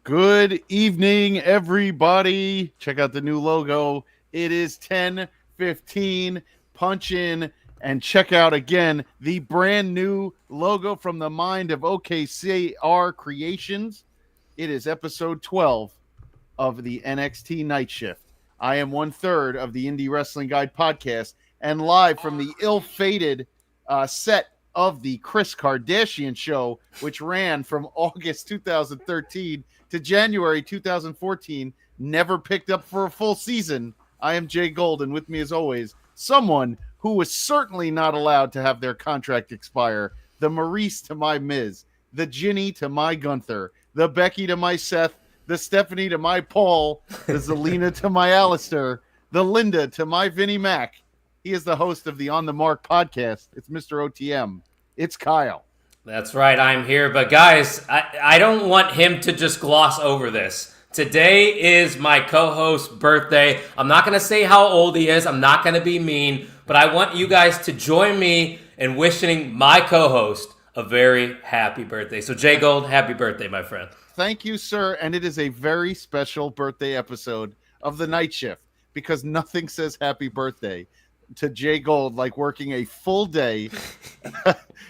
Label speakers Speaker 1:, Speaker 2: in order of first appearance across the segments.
Speaker 1: Good evening, everybody. Check out the new logo. It is 10:15. Punch in and check out again the brand new logo from the mind of OKCR Creations. It is episode 12 of the NXT Night Shift. I am one third of the Indie Wrestling Guide podcast and live from the ill-fated set of the Chris Kardashian show, which ran from August 2013 to January 2014, never picked up for a full season. I am Jay Gold, and with me as always, someone who was certainly not allowed to have their contract expire, the Maurice to my Miz, the Ginny to my Gunther, the Becky to my Seth, the Stephanie to my Paul, the Zelina to my Alistair, the Linda to my Vinnie Mac. He is the host of the On the Mark podcast. It's Mr. OTM. It's Kyle.
Speaker 2: That's right, I'm here. But guys, I don't want him to just gloss over this. Today is my co-host's birthday. I'm not going to say how old he is. I'm not going to be mean. But I want you guys to join me in wishing my co-host a very happy birthday. So Jay Gold, happy birthday, my friend.
Speaker 1: Thank you, sir. And it is a very special birthday episode of the Night Shift because nothing says happy birthday to Jay Gold like working a full day,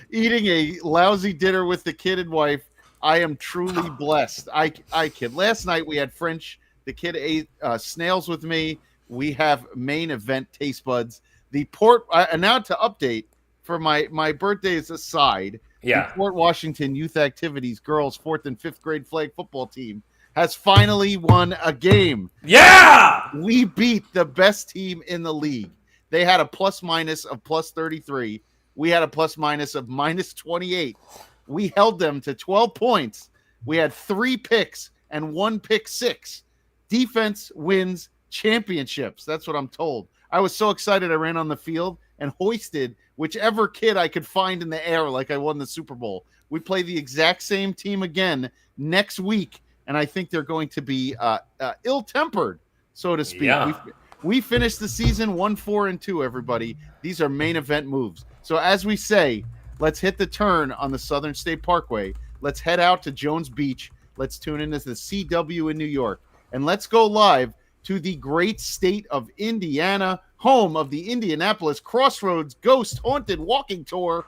Speaker 1: eating a lousy dinner with the kid and wife. I am truly blessed. I kid. Last night we had French. The kid ate snails with me. We have main event taste buds. The port and now to update for my birthdays aside.
Speaker 2: Yeah.
Speaker 1: The Port Washington Youth Activities girls 4th and 5th grade flag football team has finally won a game.
Speaker 2: Yeah!
Speaker 1: We beat the best team in the league. They had a plus minus of plus 33. We had a plus minus of minus 28. We held them to 12 points. We had 3 picks and 1 pick 6. Defense wins championships. That's what I'm told. I was so excited I ran on the field and hoisted whichever kid I could find in the air like I won the Super Bowl. We play the exact same team again next week, and I think they're going to be ill-tempered, so to speak.
Speaker 2: Yeah.
Speaker 1: We finished the season 1-4-2, everybody. These are main event moves. So as we say, let's hit the turn on the Southern State Parkway. Let's head out to Jones Beach. Let's tune in to the CW in New York. And let's go live to the great state of Indiana, home of the Indianapolis Crossroads Ghost Haunted Walking Tour.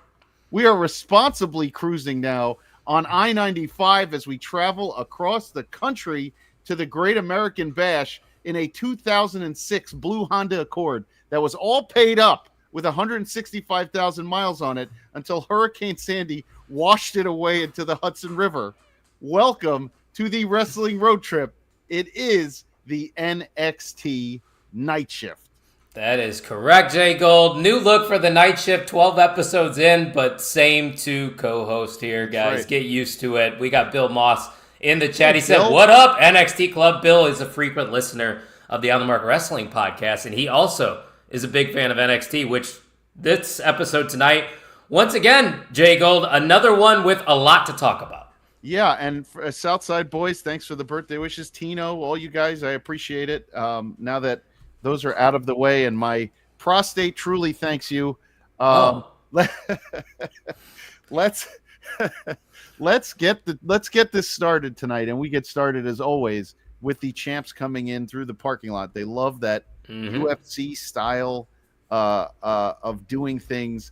Speaker 1: We are responsibly cruising now on I-95 as we travel across the country to the Great American Bash in a 2006 blue Honda Accord that was all paid up with 165,000 miles on it until Hurricane Sandy washed it away into the Hudson River. Welcome to the Wrestling Road Trip. It is the NXT Night Shift.
Speaker 2: That is correct, Jay Gold. New look for the Night Shift, 12 episodes in, but same two co-host here, guys.
Speaker 1: Right.
Speaker 2: Get used to it. We got Bill Moss in the chat. He said,
Speaker 1: Bill.
Speaker 2: "What up, NXT Club?" Bill is a frequent listener of the On the Mark Wrestling podcast, and he also is a big fan of NXT, which this episode tonight, once again, Jay Gold, another one with a lot to talk about.
Speaker 1: Yeah, and for, Southside boys, thanks for the birthday wishes. Tino, all you guys, I appreciate it. Now that those are out of the way, and my prostate truly thanks you. Let's get this started tonight, and we get started as always with the champs coming in through the parking lot. They love that UFC style of doing things.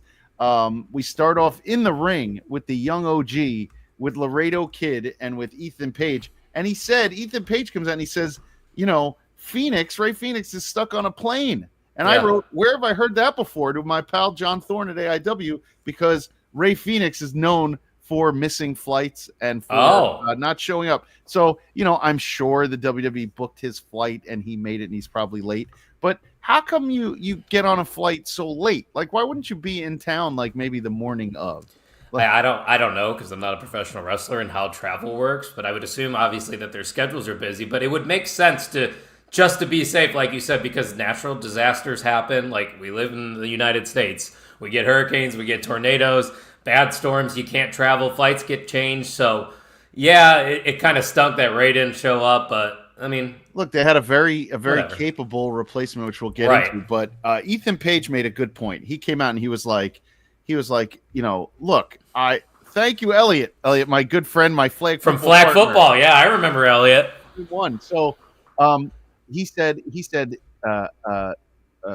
Speaker 1: We start off in the ring with the young OG, with Laredo Kid and with Ethan Page. And he said, Ethan Page comes out and he says, you know, Ray Phoenix is stuck on a plane. And I wrote, where have I heard that before, to my pal John Thorne at AIW, because Ray Phoenix is known for missing flights and for not showing up. So, you know, I'm sure the WWE booked his flight and he made it and he's probably late. But how come you get on a flight so late? Like, why wouldn't you be in town like maybe the morning of?
Speaker 2: I don't know, because I'm not a professional wrestler and how travel works, but I would assume obviously that their schedules are busy, but it would make sense to be safe, like you said, because natural disasters happen. Like, we live in the United States. We get hurricanes, we get tornadoes, bad storms, you can't travel, flights get changed. So yeah, it kind of stunk that Ray didn't show up, but I mean,
Speaker 1: look, they had a very
Speaker 2: whatever.
Speaker 1: capable replacement, which we'll get into. But Ethan Page made a good point. He came out and he was like, you know, look, Thank you, Elliot. Elliot, my good friend, my flag
Speaker 2: From
Speaker 1: football
Speaker 2: flag
Speaker 1: partner.
Speaker 2: football. Yeah, I remember Elliot.
Speaker 1: He won. So he said uh, uh,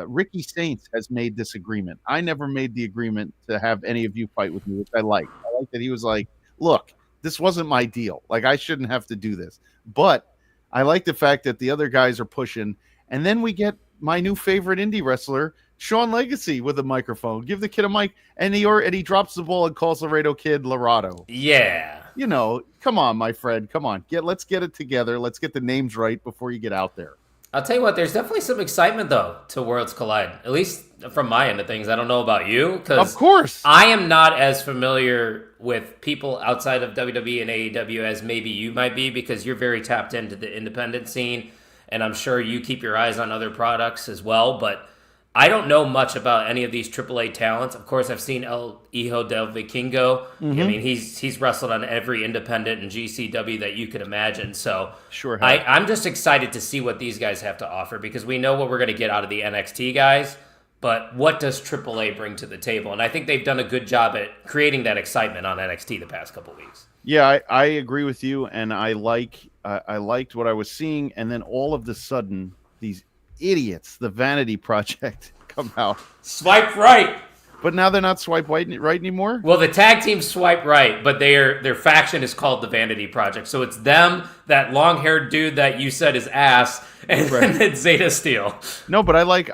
Speaker 1: Ricky Saints has made this agreement. I never made the agreement to have any of you fight with me, which I like. I like that he was like, look, this wasn't my deal. Like, I shouldn't have to do this. But I like the fact that the other guys are pushing. And then we get my new favorite indie wrestler, Sean Legacy, with a microphone. Give the kid a mic. And he drops the ball and calls Laredo Kid Laredo.
Speaker 2: Yeah.
Speaker 1: You know, come on, my friend. Come on. Let's get it together. Let's get the names right before you get out there.
Speaker 2: I'll tell you what, there's definitely some excitement, though, to Worlds Collide. At least from my end of things. I don't know about you.
Speaker 1: Of course.
Speaker 2: I am not as familiar with people outside of WWE and AEW as maybe you might be, because you're very tapped into the independent scene, and I'm sure you keep your eyes on other products as well, but I don't know much about any of these AAA talents. Of course, I've seen El Hijo del Vikingo. I mean, he's wrestled on every independent and GCW that you could imagine. So
Speaker 1: Sure.
Speaker 2: I'm just excited to see what these guys have to offer, because we know what we're going to get out of the NXT guys. But what does AAA bring to the table? And I think they've done a good job at creating that excitement on NXT the past couple weeks.
Speaker 1: Yeah, I agree with you, and I liked what I was seeing, and then all of the sudden, these idiots, the Vanity Project, come out.
Speaker 2: Swipe right.
Speaker 1: But now they're not swipe right anymore?
Speaker 2: Well, the tag team swipe right, but their faction is called the Vanity Project. So it's them, that long-haired dude that you said is ass, and then Zeta Steel.
Speaker 1: No, but I like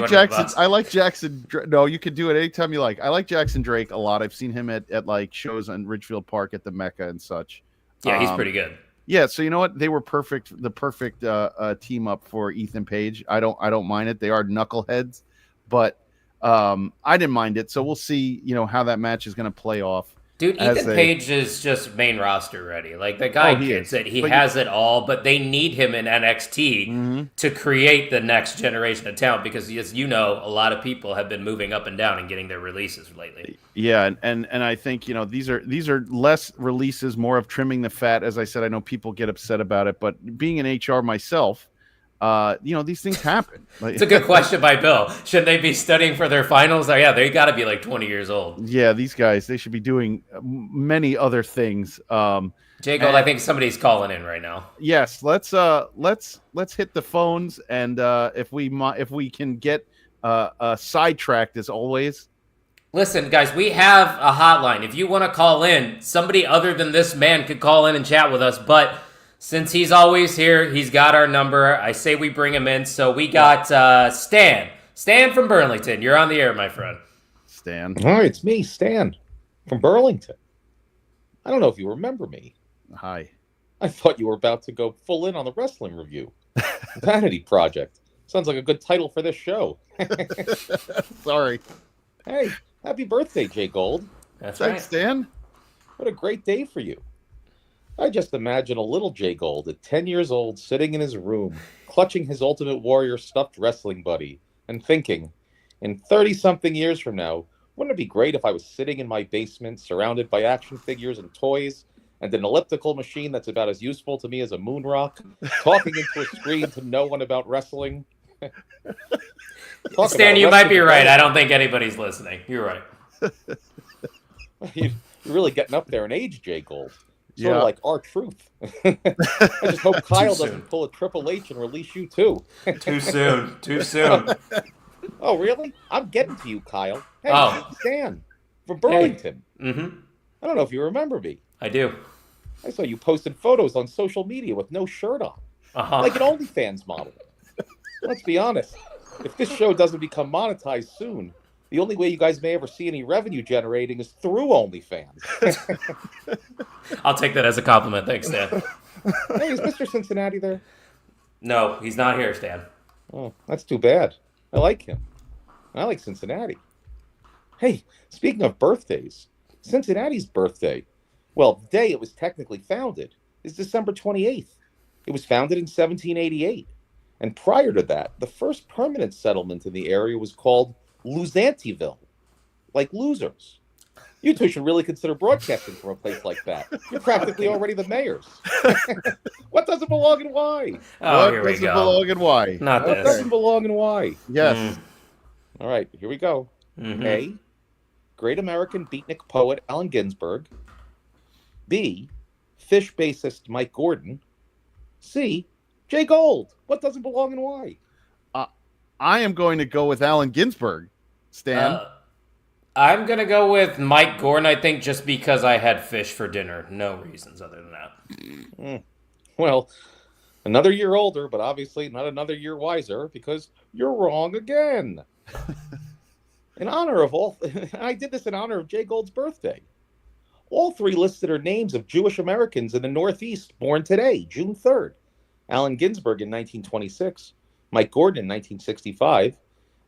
Speaker 1: Jackson. I like Jackson. No, you can do it anytime you like. I like Jackson Drake a lot. I've seen him at like shows on Ridgefield Park at the Mecca and such.
Speaker 2: Yeah, he's pretty good.
Speaker 1: Yeah, so you know what? They were the perfect team up for Ethan Page. I don't mind it. They are knuckleheads, but I didn't mind it. So we'll see, how that match is going to play off.
Speaker 2: Dude, Ethan Page is just main roster ready. Like, the guy gets it. He has it all, but they need him in NXT to create the next generation of talent, because, as you know, a lot of people have been moving up and down and getting their releases lately. Yeah, and I think, these are less releases, more of trimming the fat. As I said, I know people get upset about it, but being in HR myself, these things happen. It's a good question by Bill. Should they be studying for their finals? Oh, yeah, they got to be like 20 years old.
Speaker 1: Yeah, these guys, they should be doing many other things.
Speaker 2: Jay Gold, I think somebody's calling in right now.
Speaker 1: Yes, let's hit the phones, and if we can get sidetracked as always.
Speaker 2: Listen, guys, we have a hotline. If you want to call in, somebody other than this man could call in and chat with us, but since he's always here, he's got our number. I say we bring him in. So we got Stan. Stan from Burlington. You're on the air, my friend.
Speaker 1: Stan.
Speaker 3: Hi, it's me, Stan, from Burlington. I don't know if you remember me.
Speaker 1: Hi.
Speaker 3: I thought you were about to go full in on the wrestling review. Vanity Project. Sounds like a good title for this show.
Speaker 1: Sorry.
Speaker 3: Hey, happy birthday, Jay Gold.
Speaker 2: That's
Speaker 1: right.
Speaker 2: Thanks,
Speaker 1: Stan.
Speaker 3: What a great day for you. I just imagine a little Jay Gold at 10 years old sitting in his room, clutching his Ultimate Warrior stuffed wrestling buddy, and thinking, in 30-something years from now, wouldn't it be great if I was sitting in my basement, surrounded by action figures and toys, and an elliptical machine that's about as useful to me as a moon rock, talking into a screen to no one about wrestling?
Speaker 2: Stan, you might be right. I don't think anybody's listening. You're right.
Speaker 3: You're really getting up there in age, Jay Gold. Sort of like R-Truth. I just hope Kyle doesn't pull a Triple H and release you too.
Speaker 2: Too soon. Too soon.
Speaker 3: Oh, really? I'm getting to you, Kyle. Hey, Stan from Burlington.
Speaker 2: Hey.
Speaker 3: I don't know if you remember me.
Speaker 2: I do.
Speaker 3: I saw you posted photos on social media with no shirt on. Like an OnlyFans model. Let's be honest. If this show doesn't become monetized soon, the only way you guys may ever see any revenue generating is through OnlyFans.
Speaker 2: I'll take that as a compliment. Thanks, Stan.
Speaker 3: Hey, is Mr. Cincinnati there?
Speaker 2: No, he's not here, Stan.
Speaker 3: Oh, that's too bad. I like him. I like Cincinnati. Hey, speaking of birthdays, Cincinnati's birthday, well, the day it was technically founded, is December 28th. It was founded in 1788. And prior to that, the first permanent settlement in the area was called Luzantiville, like losers. You two should really consider broadcasting from a place like that. You're practically already the mayors. What doesn't belong and why?
Speaker 2: Oh,
Speaker 1: what
Speaker 2: here we
Speaker 1: doesn't
Speaker 2: go.
Speaker 1: belong and why?
Speaker 2: Not
Speaker 3: What
Speaker 2: this.
Speaker 3: doesn't belong and why?
Speaker 1: Yes.
Speaker 3: All right, here we go. A, Great American beatnik poet Allen Ginsberg. B. Fish bassist Mike Gordon. C. Jay Gold. What doesn't belong and why?
Speaker 1: I am going to go with Allen Ginsberg. Stan.
Speaker 2: I'm going to go with Mike Gordon, I think, just because I had fish for dinner. No reasons other than that.
Speaker 3: Well, another year older, but obviously not another year wiser, because you're wrong again. In honor of all, I did this in honor of Jay Gold's birthday. All three listed are names of Jewish Americans in the Northeast born today, June 3rd. Allen Ginsberg in 1926, Mike Gordon in 1965,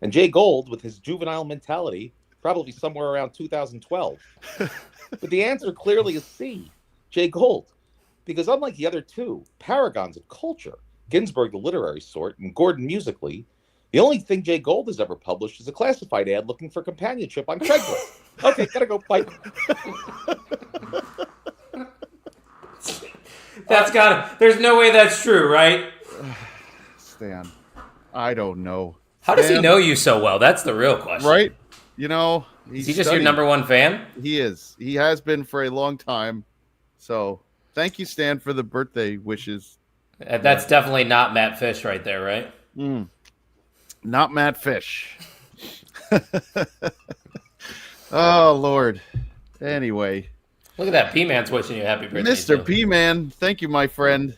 Speaker 3: and Jay Gold, with his juvenile mentality, probably somewhere around 2012. But the answer clearly is C, Jay Gold, because unlike the other two, paragons of culture, Ginsberg the literary sort and Gordon musically, the only thing Jay Gold has ever published is a classified ad looking for companionship on Craigslist. Okay, gotta go. Bye.
Speaker 2: There's no way that's true, right?
Speaker 1: Stan, I don't know.
Speaker 2: How does he know you so well? That's the real question.
Speaker 1: Right? You know,
Speaker 2: is he just your number one fan?
Speaker 1: He is. He has been for a long time. So thank you, Stan, for the birthday wishes.
Speaker 2: That's definitely not Matt Fish right there, right?
Speaker 1: Not Matt Fish. Oh, Lord. Anyway.
Speaker 2: Look at that. P-Man's wishing you happy birthday.
Speaker 1: Mr. P-Man, thank you, my friend.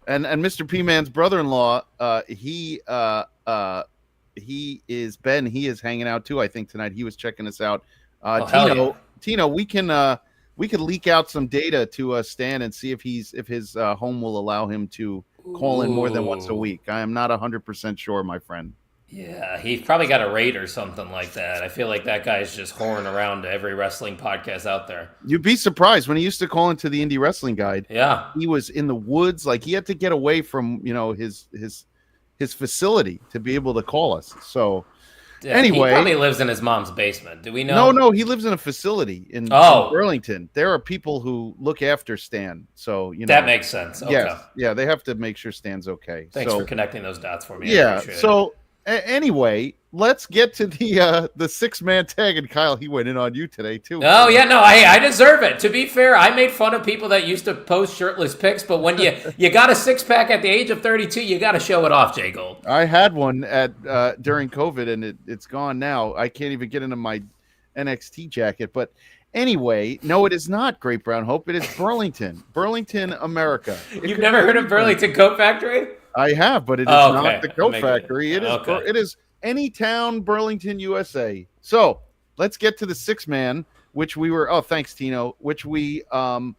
Speaker 1: And Mr. P-Man's brother-in-law, he is Ben. He is hanging out too, I think, tonight. He was checking us out. Tino, we can leak out some data to Stan and see if his home will allow him to call in more than once a week. I am not 100% sure, my friend.
Speaker 2: Yeah, he's probably got a rate or something like that. I feel like that guy's just whoring around to every wrestling podcast out there.
Speaker 1: You'd be surprised when he used to call into the Indie Wrestling Guide.
Speaker 2: Yeah,
Speaker 1: he was in the woods, like he had to get away from his facility to be able to call us. So anyway,
Speaker 2: he probably lives in his mom's basement. Do we know?
Speaker 1: No, he lives in a facility in Burlington. There are people who look after Stan, so that
Speaker 2: makes sense. Okay.
Speaker 1: Yes, yeah, they have to make sure Stan's okay.
Speaker 2: Thanks for connecting those dots for me.
Speaker 1: Yeah, so. Anyway, let's get to the 6-man tag, and Kyle, he went in on you today too.
Speaker 2: Oh yeah, no, I deserve it. To be fair, I made fun of people that used to post shirtless pics, but when you got a 6-pack at the age of 32, you got to show it off, Jay Gold.
Speaker 1: I had one during COVID, and it's gone now. I can't even get into my NXT jacket, but anyway, no, it is not Great Brown Hope. It is Burlington, America.
Speaker 2: You've never heard of Burlington Coat Factory?
Speaker 1: I have, but it is not the Coat Factory. It is any town, Burlington, USA. So let's get to the 6-man, which we were. Oh, thanks, Tino. Which we have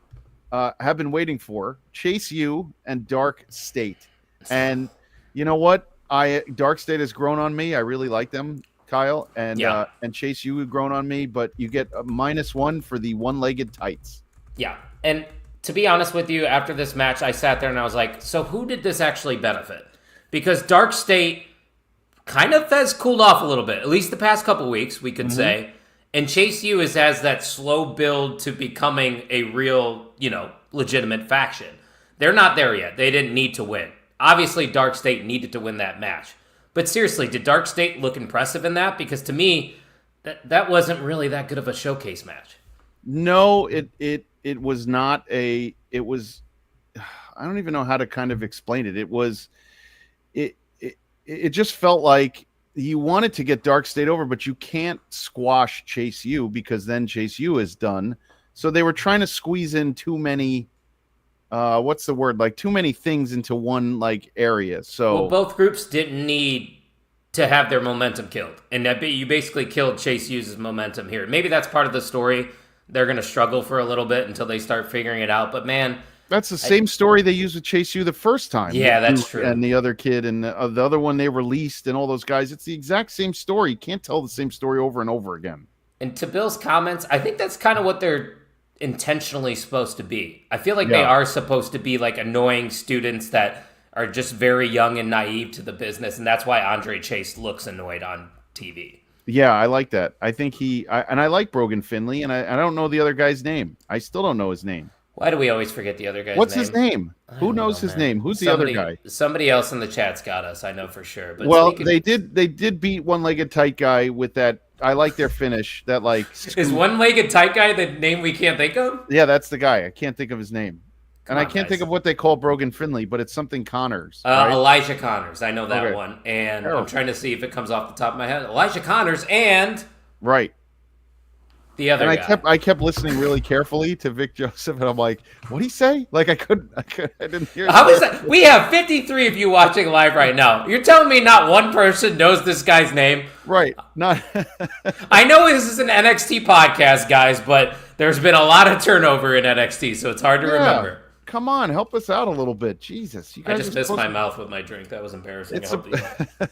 Speaker 1: been waiting for. Chase U and Dark State, and you know what? Dark State has grown on me. I really like them, Kyle, and Chase U have grown on me. But you get a -1 for the one-legged tights.
Speaker 2: Yeah, and. To be honest with you, after this match, I sat there and I was like, so who did this actually benefit? Because Dark State kind of has cooled off a little bit, at least the past couple weeks, we could say. And Chase U has that slow build to becoming a real, legitimate faction. They're not there yet. They didn't need to win. Obviously, Dark State needed to win that match. But seriously, did Dark State look impressive in that? Because to me, that wasn't really that good of a showcase match.
Speaker 1: No, it was not it was, I don't even know how to kind of explain it. It just felt like you wanted to get Dark State over, but you can't squash Chase U because then Chase U is done. So they were trying to squeeze in too many, what's the word? Like too many things into one area. So
Speaker 2: both groups didn't need to have their momentum killed. And you basically killed Chase U's momentum here. Maybe that's part of the story. They're going to struggle for a little bit until they start figuring it out. But, man...
Speaker 1: That's the same story they used with Chase U the first time.
Speaker 2: Yeah, that's true.
Speaker 1: And the other kid and the other one they released and all those guys. It's the exact same story. You can't tell the same story over and over again.
Speaker 2: And to Bill's comments, I think that's kind of what they're intentionally supposed to be. I feel like they are supposed to be annoying students that are just very young and naive to the business. And that's why Andre Chase looks annoyed on TV.
Speaker 1: Yeah, I like that. I think I like Brogan Finley, and I don't know the other guy's name. I still don't know his name.
Speaker 2: Why do we always forget the other guy's name?
Speaker 1: What's his name? Who knows his name? Who's the other guy?
Speaker 2: Somebody else in the chat's got us, I know for sure. But
Speaker 1: they did beat one-legged tight guy with that I like their finish. That like
Speaker 2: Is one-legged tight guy the name we can't think of?
Speaker 1: yeah, that's the guy. I can't think of his name,
Speaker 2: Come
Speaker 1: and
Speaker 2: on,
Speaker 1: I can't
Speaker 2: guys.
Speaker 1: think of what they call Brogan Finley, but it's something Connors. Right?
Speaker 2: Elijah Connors. I know that
Speaker 1: Okay.
Speaker 2: one, and
Speaker 1: Terrible.
Speaker 2: I'm trying to see if it comes off the top of my head. Elijah Connors and
Speaker 1: Right.
Speaker 2: the other
Speaker 1: And
Speaker 2: guy.
Speaker 1: I kept listening really carefully to Vic Joseph, and I'm like, "What'd he say?" Like I didn't hear.
Speaker 2: How is that? We have 53 of you watching live right now. You're telling me not one person knows this guy's name?
Speaker 1: Right. Not.
Speaker 2: I know this is an NXT podcast, guys, but there's been a lot of turnover in NXT, so it's hard to remember.
Speaker 1: Come on, help us out a little bit, Jesus! You
Speaker 2: I
Speaker 1: guys
Speaker 2: just
Speaker 1: are
Speaker 2: missed
Speaker 1: supposed
Speaker 2: my
Speaker 1: to-
Speaker 2: mouth with my drink. That was embarrassing.
Speaker 1: It's
Speaker 2: I hope you-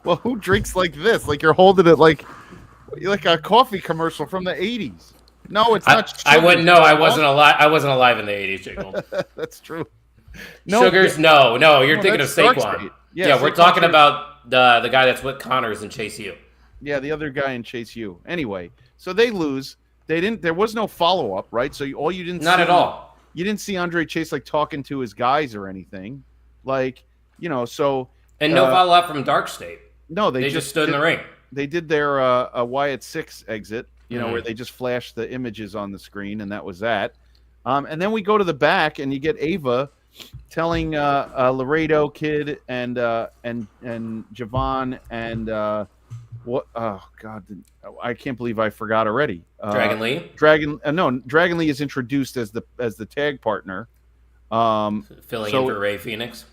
Speaker 1: Well, who drinks like this? Like you're holding it like a coffee commercial from the '80s. No, it's not.
Speaker 2: I
Speaker 1: sugar.
Speaker 2: wouldn't know. I wasn't alive. I wasn't alive in the 80s, Jiggle.
Speaker 1: That's true.
Speaker 2: Sugars, no. You're thinking of
Speaker 1: that's Stark
Speaker 2: Saquon.
Speaker 1: Street.
Speaker 2: Yeah, we're
Speaker 1: Saquon's
Speaker 2: talking
Speaker 1: right.
Speaker 2: about the guy that's with Connors and Chase U.
Speaker 1: Yeah, the other guy in Chase U. Anyway, so they lose. They didn't. There was no follow up, right? So all you didn't
Speaker 2: Not
Speaker 1: see,
Speaker 2: at all.
Speaker 1: You didn't see Andre Chase like talking to his guys or anything, like So
Speaker 2: And no follow up from Dark State.
Speaker 1: no,
Speaker 2: They just stood in the ring.
Speaker 1: They did their a Wyatt 6 exit,
Speaker 2: Mm-hmm.
Speaker 1: where they just flashed the images on the screen, and that was that. And then we go to the back, and you get Ava telling Laredo Kid and Javon and what? Oh God, I can't believe I forgot already.
Speaker 2: Dragon Lee
Speaker 1: Dragon Lee is introduced as the tag partner.
Speaker 2: filling
Speaker 1: so-
Speaker 2: in for Ray Phoenix.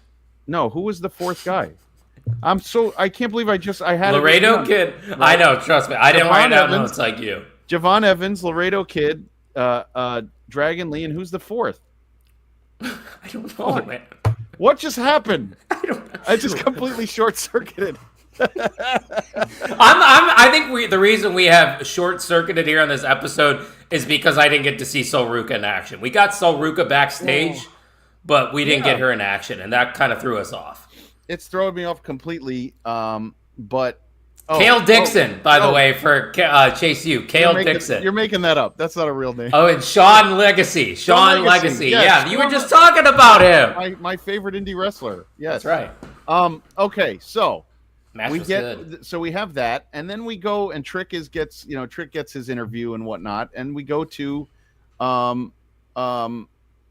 Speaker 1: No, who was the fourth guy? I can't believe I had
Speaker 2: Laredo
Speaker 1: it
Speaker 2: Kid.
Speaker 1: Right.
Speaker 2: I know. Trust me. I didn't
Speaker 1: Javon
Speaker 2: write down
Speaker 1: Evans.
Speaker 2: notes like you.
Speaker 1: Javon Evans, Laredo Kid, Dragon Lee, and who's the fourth?
Speaker 2: I don't know, man.
Speaker 1: What just happened?
Speaker 2: I don't know.
Speaker 1: I just completely short circuited.
Speaker 2: I think the reason we have short circuited here on this episode is because I didn't get to see Sol Ruka in action. We got Sol Ruka backstage, but we didn't get her in action, and that kind of threw us off.
Speaker 1: It's throwing me off completely. But
Speaker 2: Kale Dixon, by the way, for Chase U. Kale Dixon.
Speaker 1: You're making that up. That's not a real name.
Speaker 2: Oh, and Sean Legacy. Sean Legacy.
Speaker 1: Yes.
Speaker 2: Yeah, you were just talking about him.
Speaker 1: My favorite indie wrestler. Yes,
Speaker 2: That's right.
Speaker 1: Okay, so
Speaker 2: Match
Speaker 1: we
Speaker 2: was
Speaker 1: get
Speaker 2: good.
Speaker 1: so we have that, and then we go and Trick gets his interview and whatnot, and we go to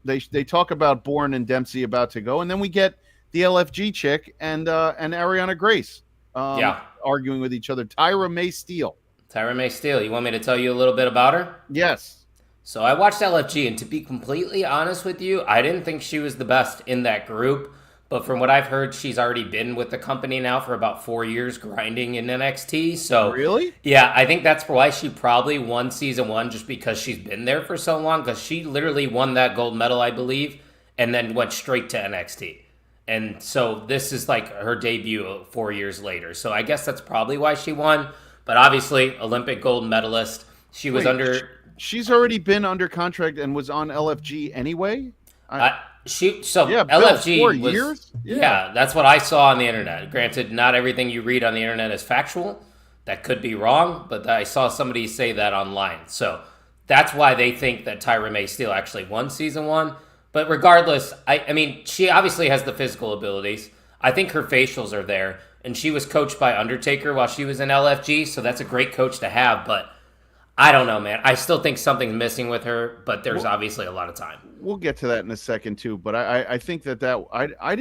Speaker 1: they talk about Bourne and Dempsey about to go, and then we get the LFG chick and Ariana Grace arguing with each other. Tyra May Steele.
Speaker 2: Tyra May Steele. You want me to tell you a little bit about her?
Speaker 1: Yes.
Speaker 2: So I watched LFG, and to be completely honest with you, I didn't think she was the best in that group. But from what I've heard, she's already been with the company now for about 4 years, grinding in NXT. So
Speaker 1: Really?
Speaker 2: yeah, I think that's why she probably won season 1, just because she's been there for so long. Because she literally won that gold medal, I believe, and then went straight to NXT. And so this is like her debut 4 years later. So I guess that's probably why she won. But obviously, Olympic gold medalist. She was
Speaker 1: She's already been under contract and was on LFG anyway.
Speaker 2: LFG
Speaker 1: 4
Speaker 2: was,
Speaker 1: years.
Speaker 2: Yeah, that's what I saw on the internet. Granted, not everything you read on the internet is factual. That could be wrong, but I saw somebody say that online. So that's why they think that Tyra May Steele actually won season 1. But regardless, I mean, she obviously has the physical abilities. I think her facials are there. And she was coached by Undertaker while she was in LFG, so that's a great coach to have. But I don't know, man. I still think something's missing with her, but there's obviously a lot of time.
Speaker 1: We'll get to that in a second too. But I think that I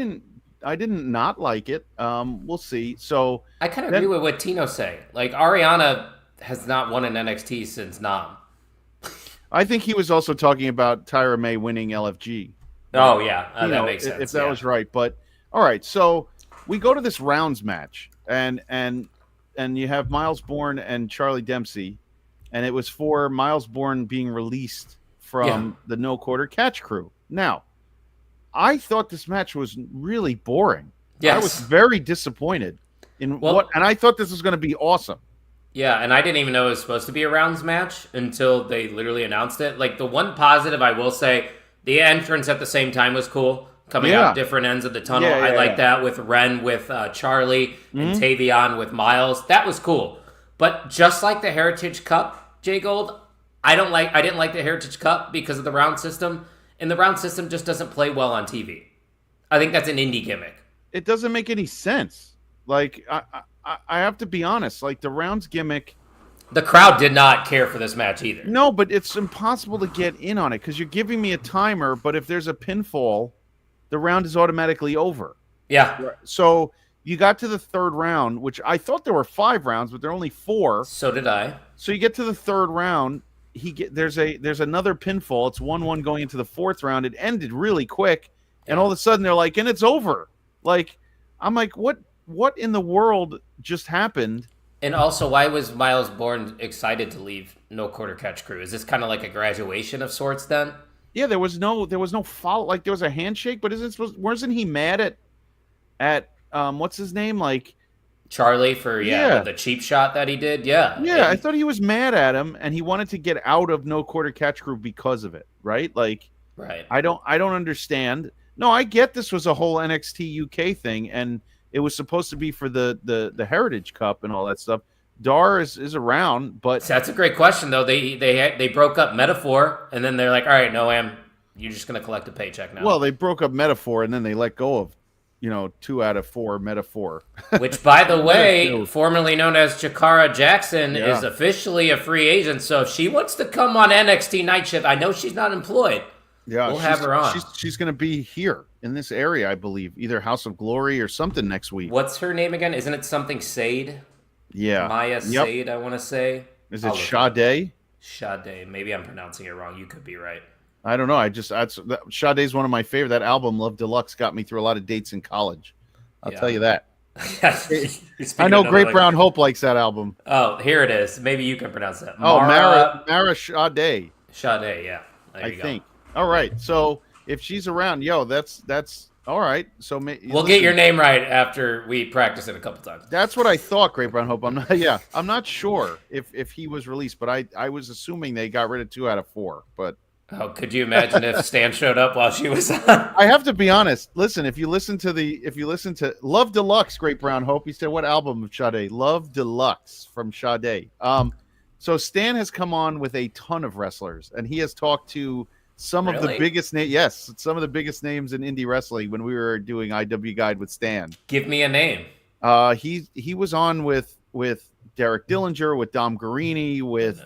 Speaker 1: didn't not like it. We'll see. So
Speaker 2: I kind of agree with what Tino say. Like, Ariana has not won an NXT since Nam.
Speaker 1: I think he was also talking about Tyra May winning LFG.
Speaker 2: Oh, yeah. That makes sense.
Speaker 1: If that was right. But all right, so we go to this rounds match, and you have Miles Bourne and Charlie Dempsey, and it was for Miles Bourne being released from the No Quarter Catch crew. Now, I thought this match was really boring.
Speaker 2: Yes.
Speaker 1: I was very disappointed in and I thought this was going to be awesome.
Speaker 2: Yeah, and I didn't even know it was supposed to be a rounds match until they literally announced it. Like, the one positive I will say, the entrance at the same time was cool. Coming out different ends of the tunnel. I like that with Ren with Charlie and Tavion with Miles. That was cool. But just like the Heritage Cup, Jay Gold, I didn't like the Heritage Cup because of the round system. And the round system just doesn't play well on TV. I think that's an indie gimmick.
Speaker 1: It doesn't make any sense. Like, I have to be honest. Like, the rounds gimmick
Speaker 2: The crowd did not care for this match either.
Speaker 1: No, but it's impossible to get in on it because you're giving me a timer, but if there's a pinfall, the round is automatically over.
Speaker 2: Yeah.
Speaker 1: So you got to the third round, which I thought there were 5 rounds, but there are only 4.
Speaker 2: So did I.
Speaker 1: So you get to the third round, there's another pinfall. It's 1-1 going into the 4th round. It ended really quick, and all of a sudden they're like, and it's over. Like, I'm like, what in the world just happened?
Speaker 2: And also, why was Miles Bourne excited to leave No Quarter Catch Crew? Is this kind of like a graduation of sorts then?
Speaker 1: Yeah, there was no follow. Like, there was a handshake, but wasn't he mad at what's his name? Like
Speaker 2: Charlie for the cheap shot that he did. Yeah.
Speaker 1: I thought he was mad at him, and he wanted to get out of No Quarter Catch Crew because of it, right? Like,
Speaker 2: right.
Speaker 1: I don't understand. No, I get this was a whole NXT UK thing, and it was supposed to be for the Heritage Cup and all that stuff. Dar is around, but
Speaker 2: that's a great question though. They broke up Metaphor, and then they're like, all right, Noam, you're just gonna collect a paycheck now.
Speaker 1: Well, they broke up Metaphor, and then they let go of 2 out of 4 Metaphor.
Speaker 2: Which, by the way, formerly known as Jakara Jackson, is officially a free agent. So if she wants to come on NXT Night Shift, I know she's not employed.
Speaker 1: Yeah,
Speaker 2: we'll have her on.
Speaker 1: She's going to be here in this area, I believe, either House of Glory or something next week.
Speaker 2: What's her name again? Isn't it something Sade?
Speaker 1: Yeah,
Speaker 2: Maya Sade, I want to say.
Speaker 1: Is it Sade?
Speaker 2: Sade. Maybe I'm pronouncing it wrong. You could be right.
Speaker 1: I don't know. Sade's one of my favorite. That album, Love Deluxe, got me through a lot of dates in college. I'll tell you that. I know Great Brown Hope likes that album.
Speaker 2: Oh, here it is. Maybe you can pronounce that.
Speaker 1: Mara Sade.
Speaker 2: Sade, yeah.
Speaker 1: I think. All right. So if she's around, that's all right. So
Speaker 2: we'll get your name right after we practice it a couple times.
Speaker 1: That's what I thought, Great Brown Hope. I'm not sure if he was released, but I was assuming they got rid of 2 out of 4. But
Speaker 2: could you imagine if Stan showed up while she was on?
Speaker 1: I have to be honest. Listen, if you listen to Love Deluxe, Great Brown Hope, he said, what album of Sade? Love Deluxe from Sade. So Stan has come on with a ton of wrestlers, and he has talked to some of the biggest names. Yes, some of the biggest names in indie wrestling when we were doing IW Guide with Stan.
Speaker 2: Give me a name.
Speaker 1: He was on with Derek Dillinger, with Dom Guarini, with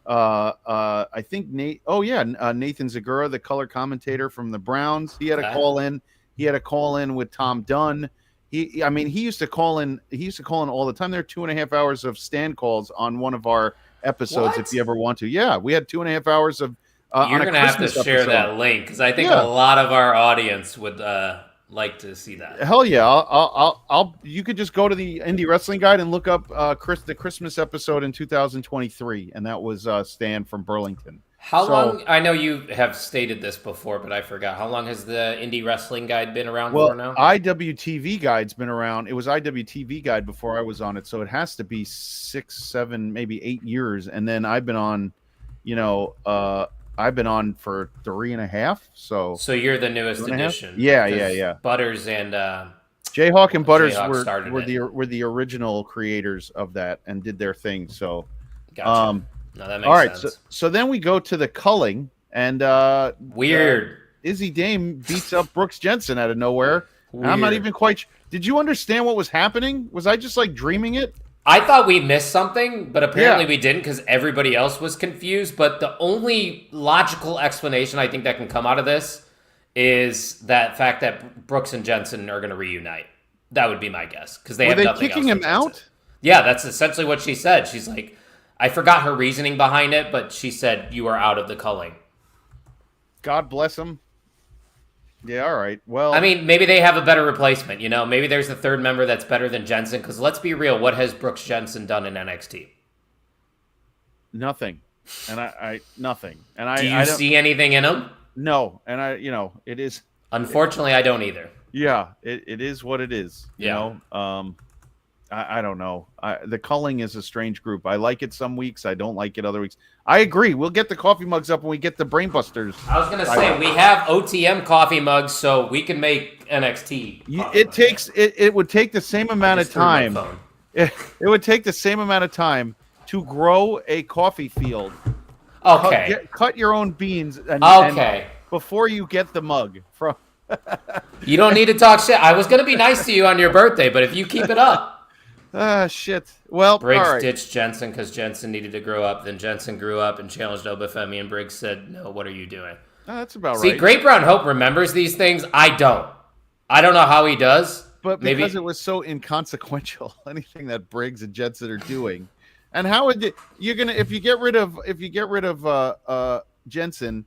Speaker 1: I think Nathan Zagura, the color commentator from the Browns. He had a call in. He had a call in with Tom Dunn. He used to call in. He used to call in all the time. There are 2.5 hours of Stan calls on one of our episodes. If you ever want to. Yeah, we had 2.5 hours of.
Speaker 2: You're going to have to share that link because I think a lot of our audience would like to see that.
Speaker 1: Hell yeah! I'll. You could just go to the Indie Wrestling Guide and look up the Christmas episode in 2023, and that was Stan from Burlington.
Speaker 2: How long? I know you have stated this before, but I forgot. How long has the Indie Wrestling Guide been around for now?
Speaker 1: IWTV Guide's been around. It was IWTV Guide before I was on it, so it has to be 6, 7, maybe 8 years. And then I've been on, I've been on for 3.5. So
Speaker 2: you're the newest edition.
Speaker 1: Yeah.
Speaker 2: Butters and
Speaker 1: Jayhawk and Butters
Speaker 2: were
Speaker 1: the original creators of that and did their thing. So,
Speaker 2: gotcha. No, that makes
Speaker 1: all right.
Speaker 2: sense.
Speaker 1: So then we go to the culling, and
Speaker 2: weird.
Speaker 1: Izzy Dame beats up Brooks Jensen out of nowhere. And I'm not even quite. Did you understand what was happening? Was I just like dreaming it?
Speaker 2: I thought we missed something, but apparently we didn't because everybody else was confused. But the only logical explanation I think that can come out of this is that fact that Brooks and Jensen are going to reunite. That would be my guess because they have nothing else.
Speaker 1: Were they kicking him out?
Speaker 2: Yeah, that's essentially what she said. She's like, I forgot her reasoning behind it, but she said you are out of the culling.
Speaker 1: God bless him. Yeah, all right. Well,
Speaker 2: I mean, maybe they have a better replacement, Maybe there's a third member that's better than Jensen, because let's be real, what has Brooks Jensen done in NXT?
Speaker 1: Nothing. And nothing. And
Speaker 2: Do you see anything in him?
Speaker 1: No. And it is.
Speaker 2: Unfortunately, I don't either.
Speaker 1: Yeah, it is what it is. I don't know. The culling is a strange group. I like it some weeks. I don't like it other weeks. I agree. We'll get the coffee mugs up when we get the Brainbusters.
Speaker 2: I was going to say, we have OTM coffee mugs, so we can make NXT.
Speaker 1: It would take the same amount of time. It would take the same amount of time to grow a coffee field.
Speaker 2: Okay.
Speaker 1: Cut your own beans. And before you get the mug from.
Speaker 2: You don't need to talk shit. I was going to be nice to you on your birthday, but if you keep it up.
Speaker 1: Shit. Well,
Speaker 2: Briggs
Speaker 1: all right.
Speaker 2: ditched Jensen because Jensen needed to grow up. Then Jensen grew up and challenged Obafemi, and Briggs said, "No, what are you doing?"
Speaker 1: That's about
Speaker 2: See,
Speaker 1: right.
Speaker 2: Great Brown Hope remembers these things. I don't. I don't know how he does.
Speaker 1: But because
Speaker 2: Maybe
Speaker 1: it was so inconsequential, anything that Briggs and Jensen are doing, and how would you're gonna if you get rid of Jensen,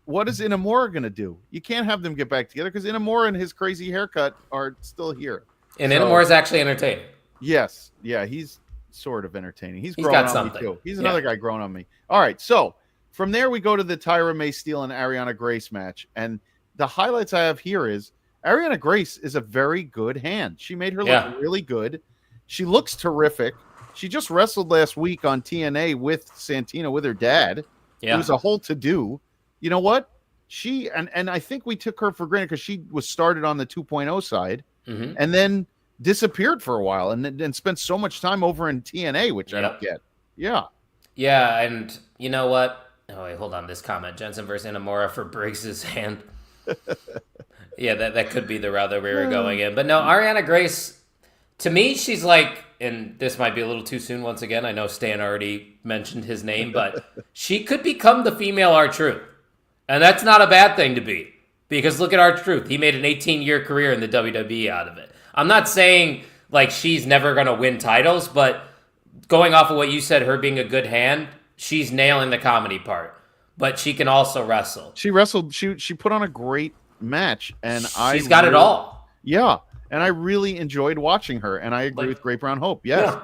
Speaker 1: what is Inamura gonna do? You can't have them get back together because Inamura and his crazy haircut are still here.
Speaker 2: and
Speaker 1: So,
Speaker 2: Inamura is actually entertaining.
Speaker 1: yes, yeah, he's sort of entertaining. He's
Speaker 2: He's
Speaker 1: growing
Speaker 2: got
Speaker 1: on
Speaker 2: something.
Speaker 1: me too. He's
Speaker 2: Yeah.
Speaker 1: another guy growing on me. All right, so from there we go to the Tyra May Steele and Ariana Grace match, and the highlights I have here is Ariana Grace is a very good hand. She made her
Speaker 2: Yeah.
Speaker 1: look really good. She looks terrific. She just wrestled last week on TNA with Santana with her dad. It
Speaker 2: Yeah.
Speaker 1: was a whole to do. You know what? She and I think we took her for granted because she was started on the 2.0 side
Speaker 2: Mhm.
Speaker 1: and then disappeared for a while and spent so much time over in TNA, which I don't
Speaker 2: Yep.
Speaker 1: get. Yeah.
Speaker 2: Yeah, and you know what? Oh wait, hold on. This comment: Jensen versus Inamura for Briggs's hand. Yeah, that could be the route that we were going in. But no, Ariana Grace, to me, she's like, and this might be a little too soon once again. I know Stan already mentioned his name, but she could become the female R-Truth. And that's not a bad thing to be. Because look at R-Truth. He made an 18-year career in the WWE out of it. I'm not saying like she's never going to win titles, but going off of what you said, her being a good hand, she's nailing the comedy part. But she can also wrestle.
Speaker 1: She wrestled. She put on a great match, and
Speaker 2: She's got it all.
Speaker 1: Yeah, and I really enjoyed watching her, and I agree with Great Brown Hope. Yes,
Speaker 2: Yeah.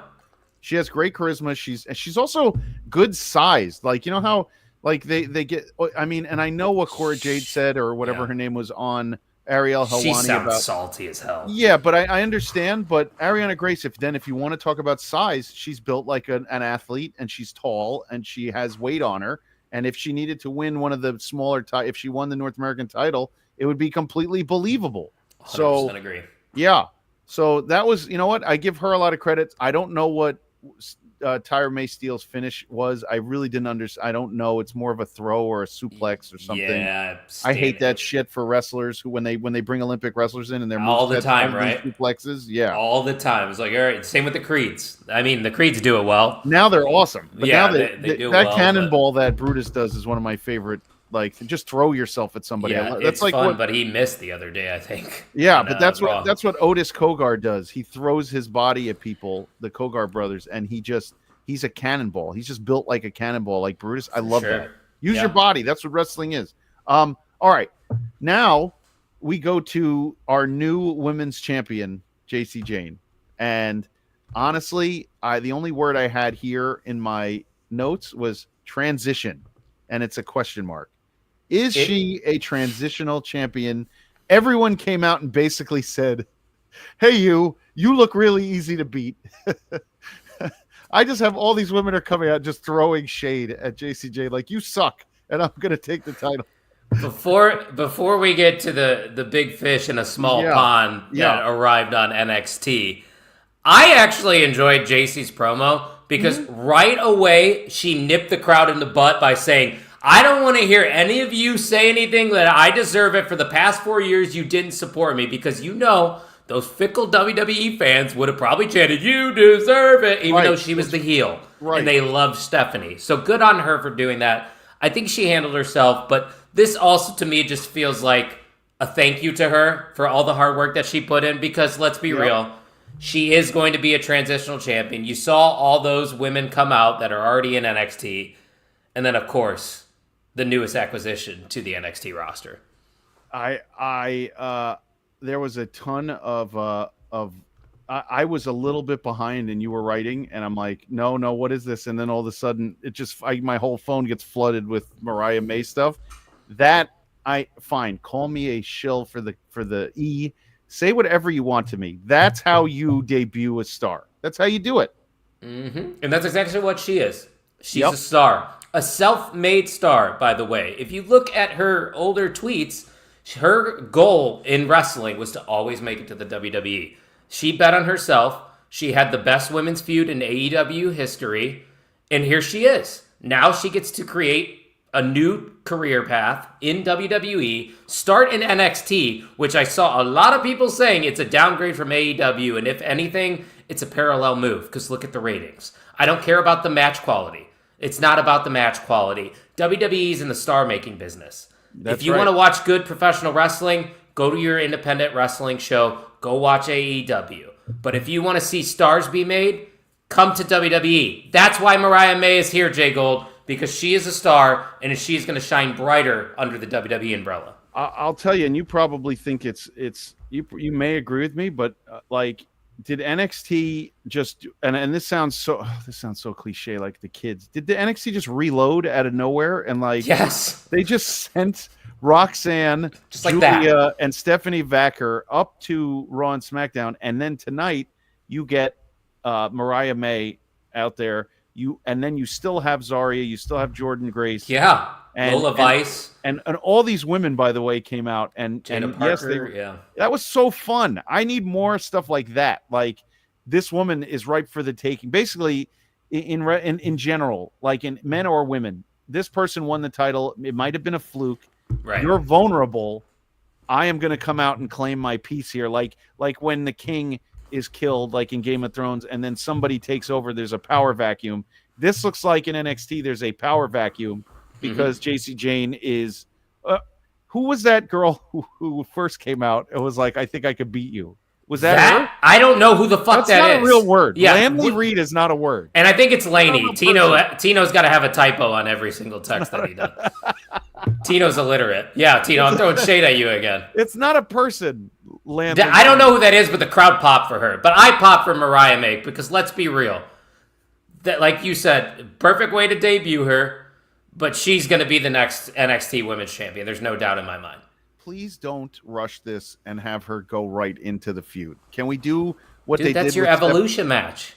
Speaker 1: she has great charisma. She's also good sized. Like, you know how like they get. I mean, and I know what Cora Jade said or whatever
Speaker 2: Yeah.
Speaker 1: her name was on Ariel Helwani
Speaker 2: She sounds
Speaker 1: about.
Speaker 2: salty as hell.
Speaker 1: Yeah, but I understand. But Ariana Grace, if you want to talk about size, she's built like an athlete, and she's tall, and she has weight on her. And if she needed to win one of the smaller, if she won the North American title, it would be completely believable.
Speaker 2: 100%
Speaker 1: So
Speaker 2: agree.
Speaker 1: yeah, so that was, you know what, I give her a lot of credit. I don't know what Tyra May Steele's finish was. I really didn't understand. I don't know. It's more of a throw or a suplex or something.
Speaker 2: Yeah,
Speaker 1: I hate that shit for wrestlers who when they bring Olympic wrestlers in and they're
Speaker 2: all the time, right?
Speaker 1: Suplexes, yeah.
Speaker 2: All the time. It's like, all right, same with the Creeds. I mean, the Creeds do it well.
Speaker 1: Now they're awesome, but
Speaker 2: Yeah,
Speaker 1: now
Speaker 2: they do
Speaker 1: that
Speaker 2: well,
Speaker 1: cannonball that Brutus does is one of my favorite. Like, just throw yourself at somebody.
Speaker 2: Yeah,
Speaker 1: That's
Speaker 2: it's
Speaker 1: like
Speaker 2: fun,
Speaker 1: what,
Speaker 2: but he missed the other day, I think.
Speaker 1: yeah,
Speaker 2: on,
Speaker 1: but
Speaker 2: Raw.
Speaker 1: that's what Otis Kogar does. He throws his body at people, the Kogar brothers, and he's a cannonball. He's just built like a cannonball, like Brutus. I love
Speaker 2: Sure.
Speaker 1: that. Use
Speaker 2: Yeah.
Speaker 1: your body. That's what wrestling is. All right. Now we go to our new women's champion, JC Jane. And honestly, the only word I had here in my notes was transition, and it's a question mark. Is she a transitional champion? Everyone came out and basically said, hey, you look really easy to beat. I just have all these women are coming out just throwing shade at JCJ like, you suck, and I'm going to take the title.
Speaker 2: Before we get to the big fish in a small pond that arrived on NXT, I actually enjoyed JC's promo because right away she nipped the crowd in the butt by saying, I don't want to hear any of you say anything that I deserve it. For the past 4 years, you didn't support me because you know those fickle WWE fans would have probably chanted, you deserve it, even though she was the heel.
Speaker 1: Right.
Speaker 2: And they loved Stephanie. So good on her for doing that. I think she handled herself, but this also to me just feels like a thank you to her for all the hard work that she put in because let's be real, she is going to be a transitional champion. You saw all those women come out that are already in NXT. And then, of course, the newest acquisition to the NXT roster.
Speaker 1: There was a ton of I was a little bit behind and you were writing and I'm like, no, what is this? And then all of a sudden it just, my whole phone gets flooded with Mariah May stuff. That fine. Call me a shill for the E. Say whatever you want to me. That's how you debut a star. That's how you do it.
Speaker 2: Mm-hmm. And that's exactly what she is. She's a star. A self-made star, by the way. If you look at her older tweets, her goal in wrestling was to always make it to the WWE. She bet on herself. She had the best women's feud in AEW history. And here she is. Now she gets to create a new career path in WWE, start in NXT, which I saw a lot of people saying it's a downgrade from AEW. And if anything, it's a parallel move because look at the ratings. I don't care about the match quality. It's not about the match quality. WWE's in the star-making business.
Speaker 1: That's
Speaker 2: if you
Speaker 1: right.
Speaker 2: want to watch good professional wrestling, go to your independent wrestling show. Go watch AEW. But if you want to see stars be made, come to WWE. That's why Mariah May is here, Jay Gold, because she is a star, and she's going to shine brighter under the WWE umbrella.
Speaker 1: I'll tell you, and you probably think it's you may agree with me, but like, did NXT just and this sounds so cliche, like the kids. Did the NXT just reload out of nowhere and like
Speaker 2: Yes,
Speaker 1: they just sent Roxanne,
Speaker 2: just like
Speaker 1: Julia,
Speaker 2: that,
Speaker 1: and Stephanie Vacker up to Raw and SmackDown, and then tonight you get Mariah May out there. And then you still have Zarya, you still have Jordan Grace,
Speaker 2: yeah, Lola Vice,
Speaker 1: and all these women, by the way, came out and
Speaker 2: Parker,
Speaker 1: yes, that was so fun. I need more stuff like that. Like, this woman is ripe for the taking. Basically, in general, like in men or women, this person won the title. It might have been a fluke.
Speaker 2: Right.
Speaker 1: You're vulnerable. I am going to come out and claim my piece here. Like when the king is killed, like in Game of Thrones, and then somebody takes over, there's a power vacuum. This looks like in NXT there's a power vacuum because JC Jane is who was that girl who first came out? It was like, I think I could beat you. Was that her?
Speaker 2: I don't know who the fuck
Speaker 1: That's not
Speaker 2: is.
Speaker 1: a real word.
Speaker 2: Yeah,
Speaker 1: Lanley Reed is not a word.
Speaker 2: And I think it's Laney. Tino's got to have a typo on every single text that he does. Tino's illiterate. Yeah, Tino, I'm throwing shade at you again.
Speaker 1: It's not a person. Lanley.
Speaker 2: I don't know who that is, but the crowd popped for her. But I popped for Mariah May because let's be real. That, like you said, perfect way to debut her, but she's going to be the next NXT Women's Champion. There's no doubt in my mind.
Speaker 1: Please don't rush this and have her go right into the feud. Can we do what
Speaker 2: Dude,
Speaker 1: they did?
Speaker 2: that's your Evolution match.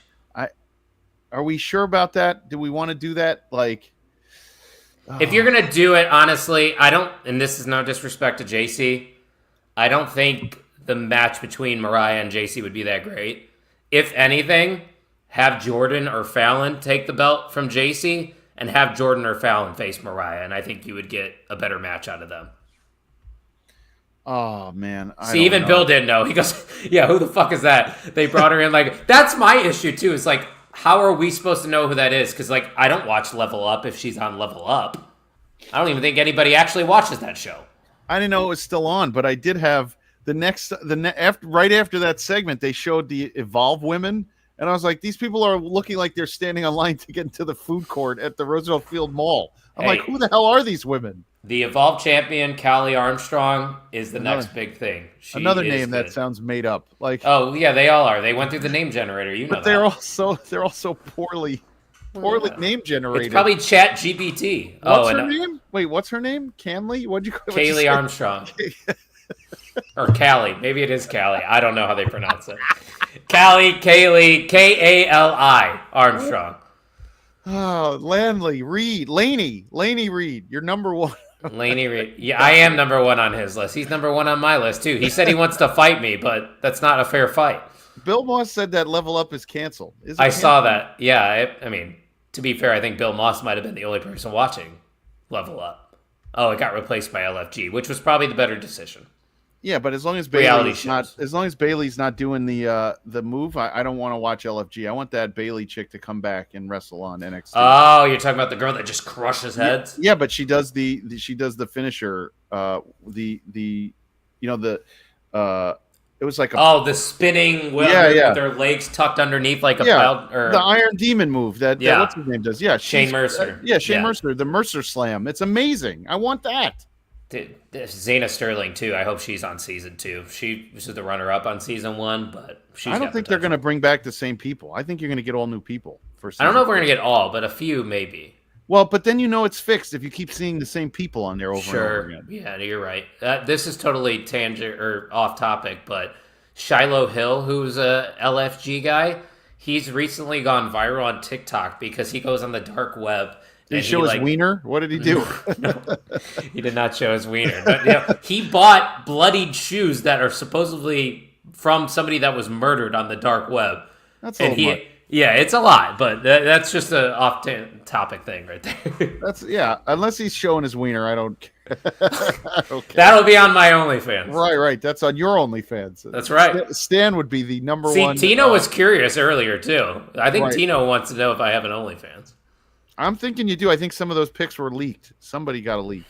Speaker 1: Are we sure about that? Do we want to do that? Like,
Speaker 2: if you're going to do it, honestly, I don't, and this is no disrespect to JC, I don't think the match between Mariah and JC would be that great. If anything, have Jordan or Fallon take the belt from JC and have Jordan or Fallon face Mariah, and I think you would get a better match out of them.
Speaker 1: oh man,
Speaker 2: See, even Bill didn't know. He goes, yeah, who the fuck is that? They brought her in. Like, that's my issue too. It's like, how are we supposed to know who that is? Because like, I don't watch Level Up if she's on Level Up. I don't even think anybody actually watches that show.
Speaker 1: I didn't know it was still on, but I did have right after that segment, they showed the Evolve women, and I was like, these people are looking like they're standing on line to get into the food court at the Roosevelt Field Mall. I'm like, who the hell are these women?
Speaker 2: The Evolve champion, Callie Armstrong, is the next big thing.
Speaker 1: Another name that sounds made up. Like,
Speaker 2: oh yeah, they all are. They went through the name generator. You know,
Speaker 1: but they're also poorly name generated.
Speaker 2: It's probably Chat GPT.
Speaker 1: What's her name? Wait, what's her name? Canley? What'd you?
Speaker 2: Kaylee Armstrong. Or Callie. Maybe it is Callie. I don't know how they pronounce it. Kaylee, Kali Armstrong.
Speaker 1: Oh, Laney Reed. You're number one.
Speaker 2: Laney Reed. Yeah, I am number one on his list. He's number one on my list, too. He said he wants to fight me, but that's not a fair fight.
Speaker 1: Bill Moss said that Level Up is canceled.
Speaker 2: I saw that. Yeah, I mean, to be fair, I think Bill Moss might have been the only person watching Level Up. Oh, it got replaced by LFG, which was probably the better decision.
Speaker 1: Yeah, but as long as Bailey's not doing the move, I don't want to watch LFG. I want that Bailey chick to come back and wrestle on NXT.
Speaker 2: Oh, you're talking about the girl that just crushes heads?
Speaker 1: Yeah, but she does the finisher. It was like
Speaker 2: the spinning with their legs tucked underneath like a belt, or
Speaker 1: the Iron Demon move that what's his name does. Yeah,
Speaker 2: Shane Mercer.
Speaker 1: Mercer, the Mercer Slam. It's amazing. I want that.
Speaker 2: Zayna Sterling too. I hope she's on season 2. She was the runner-up on season 1, but
Speaker 1: I don't think they're going to bring back the same people. I think you're going to get all new people.
Speaker 2: I don't know if we're going to get all, but a few maybe.
Speaker 1: Well, but then it's fixed if you keep seeing the same people on there over and over again.
Speaker 2: Yeah, you're right. This is totally tangent or off topic, but Shiloh Hill, who's a LFG guy, he's recently gone viral on TikTok because he goes on the dark web.
Speaker 1: Did he show his wiener? What did he do?
Speaker 2: No, he did not show his wiener. But he bought bloodied shoes that are supposedly from somebody that was murdered on the dark web.
Speaker 1: That's a little much.
Speaker 2: Yeah, it's a lot, but that's just an off-topic thing right there.
Speaker 1: Unless he's showing his wiener, I don't care. Okay.
Speaker 2: That'll be on my OnlyFans.
Speaker 1: Right. That's on your OnlyFans.
Speaker 2: That's right.
Speaker 1: Stan would be the number
Speaker 2: See,
Speaker 1: one.
Speaker 2: Tino was curious earlier too. I think
Speaker 1: Right.
Speaker 2: Tino wants to know if I have an OnlyFans.
Speaker 1: I'm thinking you do. I think some of those pics were leaked. Somebody got a leak.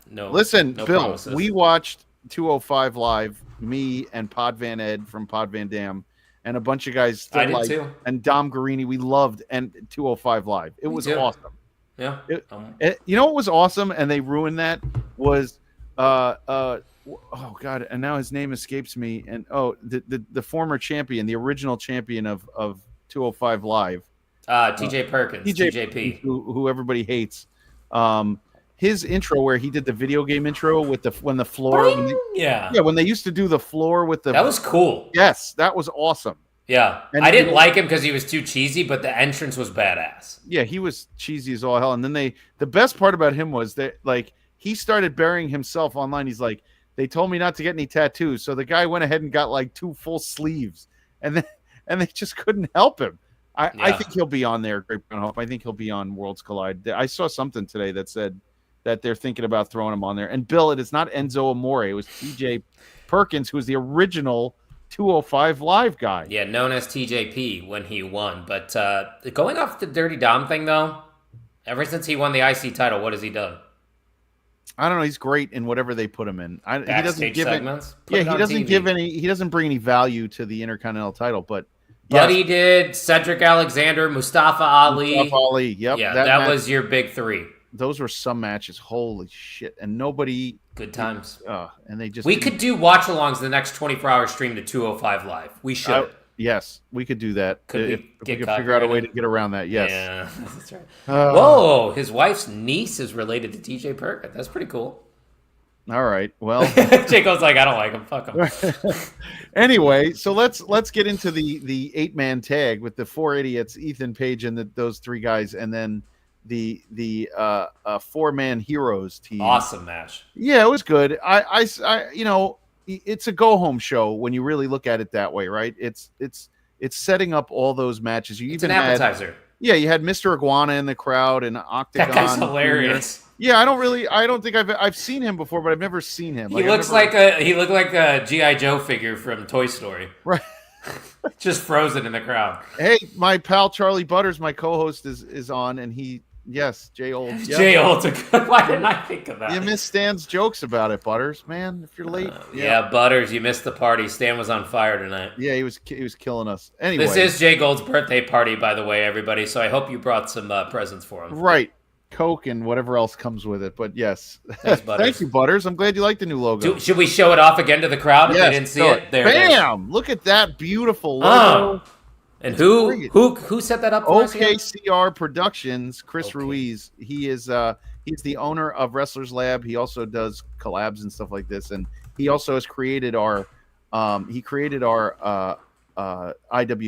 Speaker 2: No.
Speaker 1: Listen,
Speaker 2: no
Speaker 1: Bill,
Speaker 2: promises.
Speaker 1: we watched 205 Live, me and Pod Van Ed from Pod Van Dam, and a bunch of guys still
Speaker 2: I did
Speaker 1: like,
Speaker 2: too.
Speaker 1: and Dom Guarini. We loved and 205 Live. It was
Speaker 2: too.
Speaker 1: awesome.
Speaker 2: Yeah.
Speaker 1: You know what was awesome, and they ruined that was, oh God, and now his name escapes me. And the former champion, the original champion of 205 Live,
Speaker 2: TJ Perkins, TJP,
Speaker 1: who everybody hates. His intro where he did the video game intro with when the floor, when they used to do the floor with the,
Speaker 2: that was cool.
Speaker 1: Yes, that was awesome.
Speaker 2: Yeah,
Speaker 1: And
Speaker 2: I didn't like him because he was too cheesy, but the entrance was badass.
Speaker 1: Yeah, he was cheesy as all hell. And then the best part about him was that like he started burying himself online. He's like, they told me not to get any tattoos, so the guy went ahead and got like 2 full sleeves, and they just couldn't help him. I think he'll be on there. Great Brown Hope. I think he'll be on Worlds Collide. I saw something today that said that they're thinking about throwing him on there. And Bill, it is not Enzo Amore. It was TJ Perkins, who was the original 205 Live guy.
Speaker 2: Yeah, known as TJP when he won. But going off the Dirty Dom thing, though, ever since he won the IC title, what has he done?
Speaker 1: I don't know. He's great in whatever they put him in. He doesn't give
Speaker 2: segments.
Speaker 1: He doesn't give any. He doesn't bring any value to the Intercontinental title. But
Speaker 2: Buddy did Cedric Alexander, Mustafa Ali.
Speaker 1: Mustafa Ali. Yep.
Speaker 2: Yeah, that was your big 3.
Speaker 1: Those were some matches. Holy shit! And nobody.
Speaker 2: Good times.
Speaker 1: And they just.
Speaker 2: We could do watch-alongs the next 24-hour stream to 205 Live. We should.
Speaker 1: Yes, we could do that.
Speaker 2: If
Speaker 1: we could figure out a way to get around that. Yes.
Speaker 2: Yeah, that's right. Whoa, his wife's niece is related to TJ Perkins. That's pretty cool.
Speaker 1: All right. Well,
Speaker 2: Jacob's like, I don't like him. Fuck him.
Speaker 1: Anyway, so let's get into the 8-man tag with the 4 idiots, Ethan Page, and those 3 guys, and then the 4-man heroes team.
Speaker 2: Awesome match.
Speaker 1: Yeah, it was good. I it's a go home show when you really look at it that way, right? It's setting up all those matches.
Speaker 2: It's an appetizer.
Speaker 1: You had Mr. Iguana in the crowd and Octagon.
Speaker 2: That guy's hilarious.
Speaker 1: Yeah, I don't think I've seen him before, but I've never seen him.
Speaker 2: He looked like a G.I. Joe figure from Toy Story.
Speaker 1: Right.
Speaker 2: Just frozen in the crowd.
Speaker 1: Hey, my pal Charlie Butters, my co-host, is on, and Jay Old.
Speaker 2: Jay Old's a good. Why didn't I think of that?
Speaker 1: You missed Stan's jokes about it, Butters. Man, if you're late.
Speaker 2: Yeah, Butters, you missed the party. Stan was on fire tonight.
Speaker 1: Yeah, he was killing us. Anyway,
Speaker 2: this is Jay Gold's birthday party, by the way, everybody. So I hope you brought some presents for him.
Speaker 1: Right. Coke and whatever else comes with it. But yes.
Speaker 2: Thanks, Butters.
Speaker 1: Thank you, Butters. I'm glad you like the new logo.
Speaker 2: Should we show it off again to the crowd if they didn't see it? There
Speaker 1: Bam! Look at that beautiful logo.
Speaker 2: And who set that up for us again?
Speaker 1: OKCR Productions, Chris Ruiz. He's the owner of Wrestlers Lab. He also does collabs and stuff like this, and he also has created our IW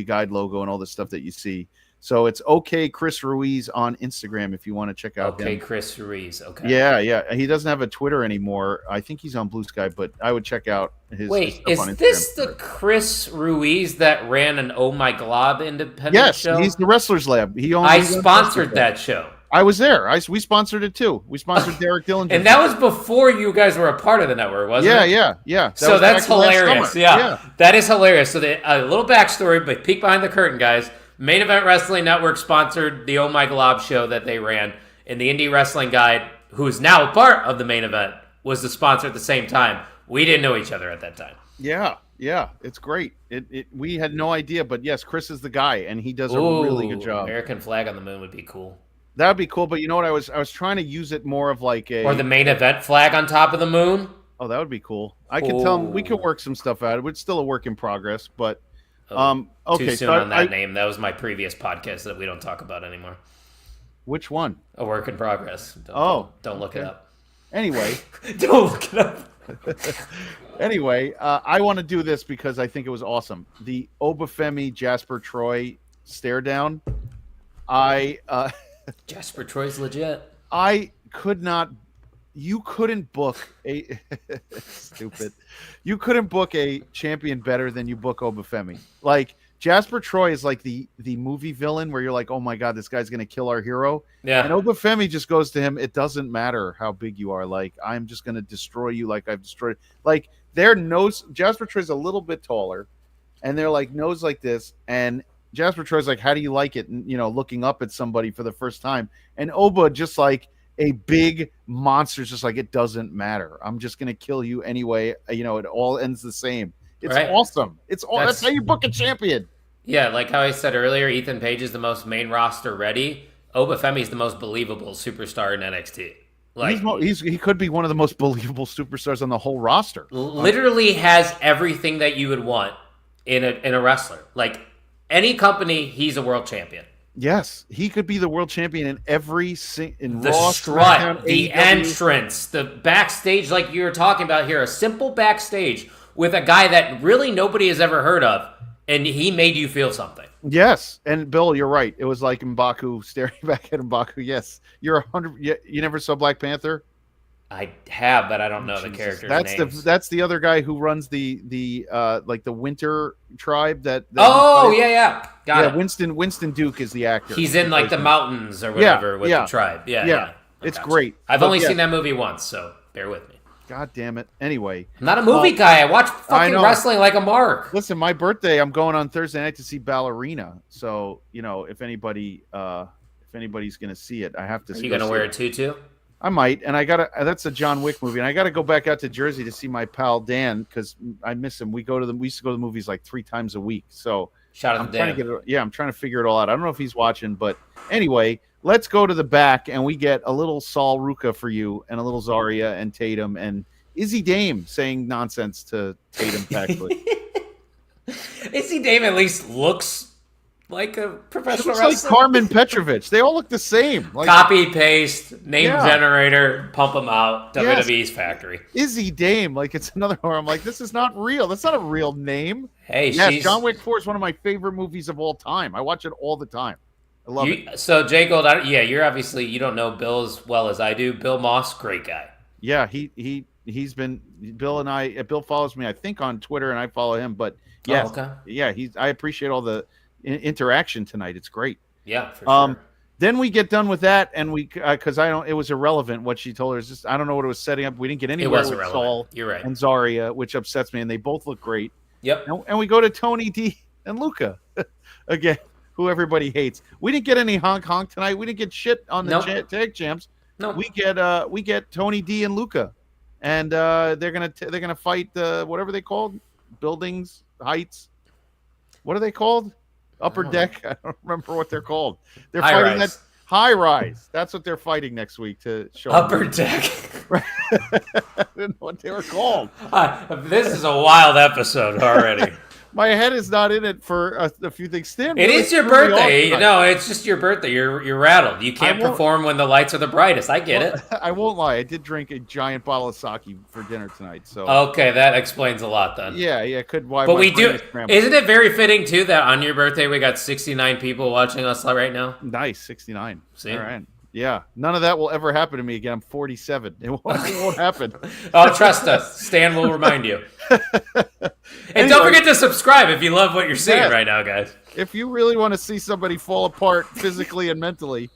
Speaker 1: Guide logo and all the stuff that you see. So it's OK Chris Ruiz on Instagram if you want to check out
Speaker 2: OK
Speaker 1: him.
Speaker 2: Chris Ruiz. Okay.
Speaker 1: Yeah. He doesn't have a Twitter anymore. I think he's on Blue Sky, but I would check out his.
Speaker 2: Wait,
Speaker 1: his stuff
Speaker 2: is this the Chris Ruiz that ran an Oh My Glob independent show?
Speaker 1: Yes, he's the Wrestlers Lab.
Speaker 2: I sponsored that show.
Speaker 1: I was there. We sponsored it too. We sponsored Derek Dillinger.
Speaker 2: And that was before you guys were a part of the network, wasn't it?
Speaker 1: Yeah.
Speaker 2: So that's hilarious. Yeah, that is hilarious. So a little backstory, but peek behind the curtain, guys. Main Event Wrestling Network sponsored the Oh My Glob show that they ran, and the Indie Wrestling Guide, who is now a part of the Main Event, was the sponsor at the same time. We didn't know each other at that time.
Speaker 1: Yeah, it's great. We had no idea, but yes, Chris is the guy, and he does a really good job.
Speaker 2: American flag on the moon would be cool.
Speaker 1: That would be cool, but you know what? I was trying to use it more of like
Speaker 2: or the Main Event flag on top of the moon.
Speaker 1: Oh, that would be cool. I could tell him we could work some stuff out. It's still a work in progress, but. Okay,
Speaker 2: too soon on that name. That was my previous podcast that we don't talk about anymore.
Speaker 1: Which one?
Speaker 2: A work in progress. Don't look it up.
Speaker 1: Anyway,
Speaker 2: don't look it up.
Speaker 1: Anyway, I want to do this because I think it was awesome. The Obafemi Jasper Troy stare down.
Speaker 2: Jasper Troy's legit.
Speaker 1: I could not. You couldn't book a stupid. You couldn't book a champion better than you book Obafemi. Like Jasper Troy is like the movie villain where you're like, oh my god, this guy's gonna kill our hero.
Speaker 2: Yeah.
Speaker 1: And Obafemi just goes to him, it doesn't matter how big you are. Like, I'm just gonna destroy you like I've destroyed. Like, their nose, Jasper Troy's a little bit taller, and they're like nose like this, and Jasper Troy's like, how do you like it? And, looking up at somebody for the first time. And Oba just like a big monster, just like, it doesn't matter. I'm just gonna kill you anyway. It all ends the same. It's awesome. That's how you book a champion.
Speaker 2: Yeah, like how I said earlier, Ethan Page is the most main roster ready. Obafemi is the most believable superstar in NXT. Like
Speaker 1: he could be one of the most believable superstars on the whole roster.
Speaker 2: Literally has everything that you would want in a wrestler. Like any company, he's a world champion.
Speaker 1: Yes, he could be the world champion in every in
Speaker 2: the
Speaker 1: Raw,
Speaker 2: strut,
Speaker 1: SmackDown,
Speaker 2: the
Speaker 1: AEW.
Speaker 2: entrance, the backstage, like you were talking about here, a simple backstage with a guy that really nobody has ever heard of, and he made you feel something.
Speaker 1: Yes, and Bill, you're right. It was like M'Baku staring back at M'Baku. Yes, you're 100. You never saw Black Panther?
Speaker 2: I have, but I don't know the character's names.
Speaker 1: That's the other guy who runs the like the Winter Tribe. That
Speaker 2: yeah, got it.
Speaker 1: Winston Duke is the actor.
Speaker 2: He's in like the mountains or whatever with the tribe. Yeah.
Speaker 1: It's great.
Speaker 2: I've only seen that movie once, so bear with me.
Speaker 1: God damn it. Anyway,
Speaker 2: I'm not a movie guy. I watch fucking wrestling like a mark.
Speaker 1: Listen, my birthday, I'm going on Thursday night to see Ballerina. So, if anybody's gonna see it, I have to.
Speaker 2: Are you gonna wear a tutu?
Speaker 1: I might, and that's a John Wick movie, and I gotta go back out to Jersey to see my pal Dan because I miss him. We used to go to the movies like 3 times a week. So
Speaker 2: shout out to Dan.
Speaker 1: I'm trying to figure it all out. I don't know if he's watching, but anyway, let's go to the back, and we get a little Saul Ruka for you, and a little Zarya and Tatum and Izzy Dame saying nonsense to Tatum actually.
Speaker 2: Izzy Dame at least looks like a professional
Speaker 1: wrestler.
Speaker 2: Like
Speaker 1: Carmen Petrovich. They all look the same. Like,
Speaker 2: copy, paste, name generator, pump them out. WWE's factory.
Speaker 1: Izzy Dame. Like, it's another one. I'm like, this is not real. That's not a real name.
Speaker 2: Hey,
Speaker 1: yes, John Wick 4 is one of my favorite movies of all time. I watch it all the time. I love it.
Speaker 2: So, Jay Gold, you're obviously, you don't know Bill as well as I do. Bill Moss, great guy.
Speaker 1: Yeah, he's been, Bill follows me, I think, on Twitter, and I follow him. But yes, I appreciate all the interaction tonight. It's great.
Speaker 2: Yeah, for sure.
Speaker 1: Then we get done with that, and because it was irrelevant what she told her. It's just, I don't know what it was setting up. We didn't get anywhere with Saul and Zarya, which upsets me, and they both look great.
Speaker 2: Yep.
Speaker 1: And we go to Tony D and Luca again, who everybody hates. We didn't get any honk tonight. We didn't get shit on the tag champs.
Speaker 2: No,
Speaker 1: we get Tony D and Luca, and they're gonna fight whatever they called, buildings, heights. What are they called? Upper deck. I don't remember what they're called. They're fighting that high rise. That's what they're fighting next week to show
Speaker 2: upper deck.
Speaker 1: I didn't know what they were called.
Speaker 2: This is a wild episode already.
Speaker 1: My head is not in it for a few things. Stan,
Speaker 2: it is your birthday. No, it's just your birthday. You're rattled. You can't perform when the lights are the brightest. I get it.
Speaker 1: I won't lie. I did drink a giant bottle of sake for dinner tonight. So
Speaker 2: okay, that explains a lot then.
Speaker 1: Yeah.
Speaker 2: But we do. Isn't it very fitting too that on your birthday we got 69 people watching us right now?
Speaker 1: Nice, 69.
Speaker 2: See,
Speaker 1: all right. Yeah, none of that will ever happen to me again. I'm 47. It won't happen.
Speaker 2: Oh, trust us. Stan will remind you. And don't forget to subscribe if you love what you're seeing right now, guys.
Speaker 1: If you really want to see somebody fall apart physically and mentally,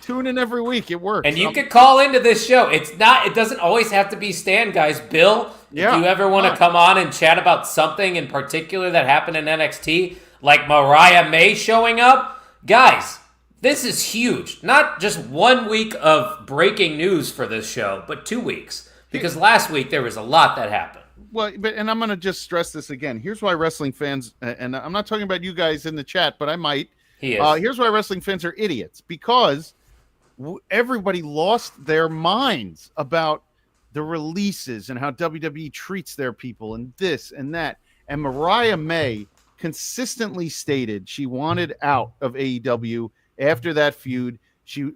Speaker 1: tune in every week. It works.
Speaker 2: And you can call into this show. It doesn't always have to be Stan, guys. Bill, if you ever want to come on and chat about something in particular that happened in NXT, like Mariah May showing up, guys, this is huge. Not just 1 week of breaking news for this show, but 2 weeks. Because last week there was a lot that happened.
Speaker 1: Well, and I'm going to just stress this again. Here's why wrestling fans, and I'm not talking about you guys in the chat, but I might.
Speaker 2: He is.
Speaker 1: Here's why wrestling fans are idiots. Because everybody lost their minds about the releases and how WWE treats their people and this and that. And Mariah May consistently stated she wanted out of AEW after that feud.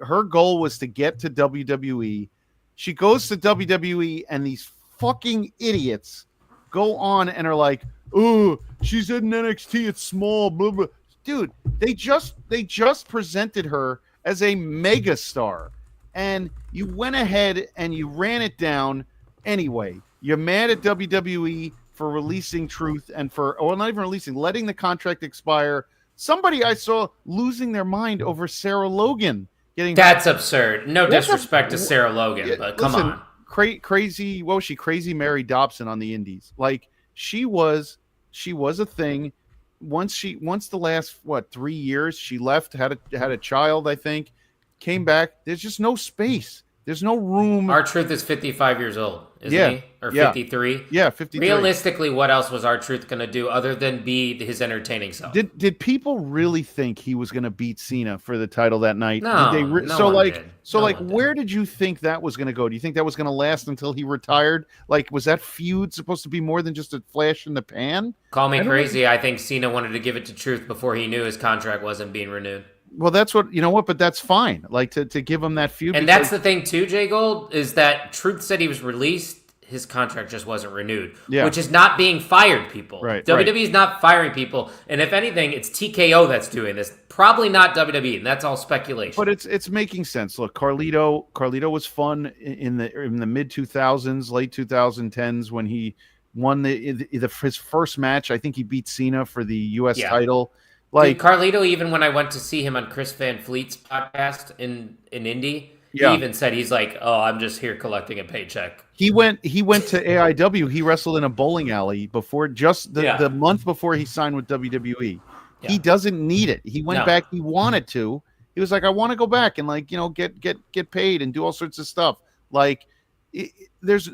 Speaker 1: Her goal was to get to WWE. She goes to WWE, and these fucking idiots go on and are like, "Oh, she's in NXT. It's small." Blah blah. Dude, they just presented her as a megastar, and you went ahead and you ran it down anyway. You're mad at WWE for releasing Truth and not even releasing, letting the contract expire. Somebody I saw losing their mind over Sarah Logan getting.
Speaker 2: That's absurd. No
Speaker 1: What
Speaker 2: disrespect
Speaker 1: the-
Speaker 2: to Sarah Logan,
Speaker 1: Yeah,
Speaker 2: but come
Speaker 1: listen,
Speaker 2: on.
Speaker 1: Crazy. What was she? Crazy Mary Dobson on the Indies. Like she was a thing. Once the last 3 years she left, had a child, I think, came back. There's just no space. There's no room.
Speaker 2: R-Truth is 55 years old, isn't he? Or 53?
Speaker 1: Yeah, 53.
Speaker 2: Realistically, what else was R-Truth going to do other than be his entertaining self?
Speaker 1: Did people really think he was going to beat Cena for the title that night?
Speaker 2: No,
Speaker 1: did they
Speaker 2: no one did. No one did.
Speaker 1: Where did you think that was going to go? Do you think that was going to last until he retired? Like, was that feud supposed to be more than just a flash in the pan?
Speaker 2: Call me crazy. I think Cena wanted to give it to Truth before he knew his contract wasn't being renewed.
Speaker 1: Well, that's what, but that's fine. Like to give him that feud.
Speaker 2: And that's the thing too, Jay Gold, is that Truth said he was released. His contract just wasn't renewed, which is not being fired, people.
Speaker 1: Right,
Speaker 2: WWE is not firing people. And if anything, it's TKO that's doing this. Probably not WWE, and that's all speculation.
Speaker 1: But it's making sense. Look, Carlito was fun in the mid 2000s, late 2010s when he won his first match. I think he beat Cena for the US title. Like
Speaker 2: dude, Carlito, even when I went to see him on Chris Van Fleet's podcast in Indy, he even said he's like, "Oh, I'm just here collecting a paycheck."
Speaker 1: He went to AIW. He wrestled in a bowling alley before the month before he signed with WWE. Yeah. He doesn't need it. He went back. He wanted to. He was like, I want to go back and get paid and do all sorts of stuff. Like there's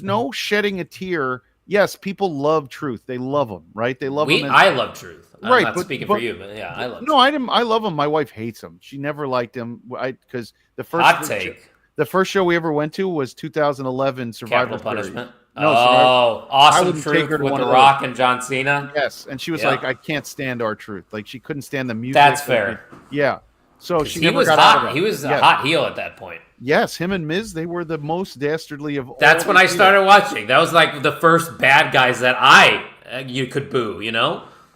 Speaker 1: no shedding a tear. Yes, people love Truth. They love him, right? They love him.
Speaker 2: I love Truth. I'm
Speaker 1: right,
Speaker 2: not speaking for you, but yeah, I love.
Speaker 1: No,
Speaker 2: Truth.
Speaker 1: I love him. My wife hates him. She never liked him. Because the first
Speaker 2: hot take.
Speaker 1: The first show we ever went to was 2011 Survivor
Speaker 2: Capital Punishment.
Speaker 1: No,
Speaker 2: Awesome Truth with The Rock and John Cena.
Speaker 1: Yes, and she was like, I can't stand R-Truth. Like she couldn't stand the music.
Speaker 2: That's fair.
Speaker 1: Yeah. So
Speaker 2: he was hot. He was a hot heel at that point.
Speaker 1: Yes, him and Miz, they were the most dastardly of all.
Speaker 2: That's when I started watching. That was like the first bad guys that you could boo,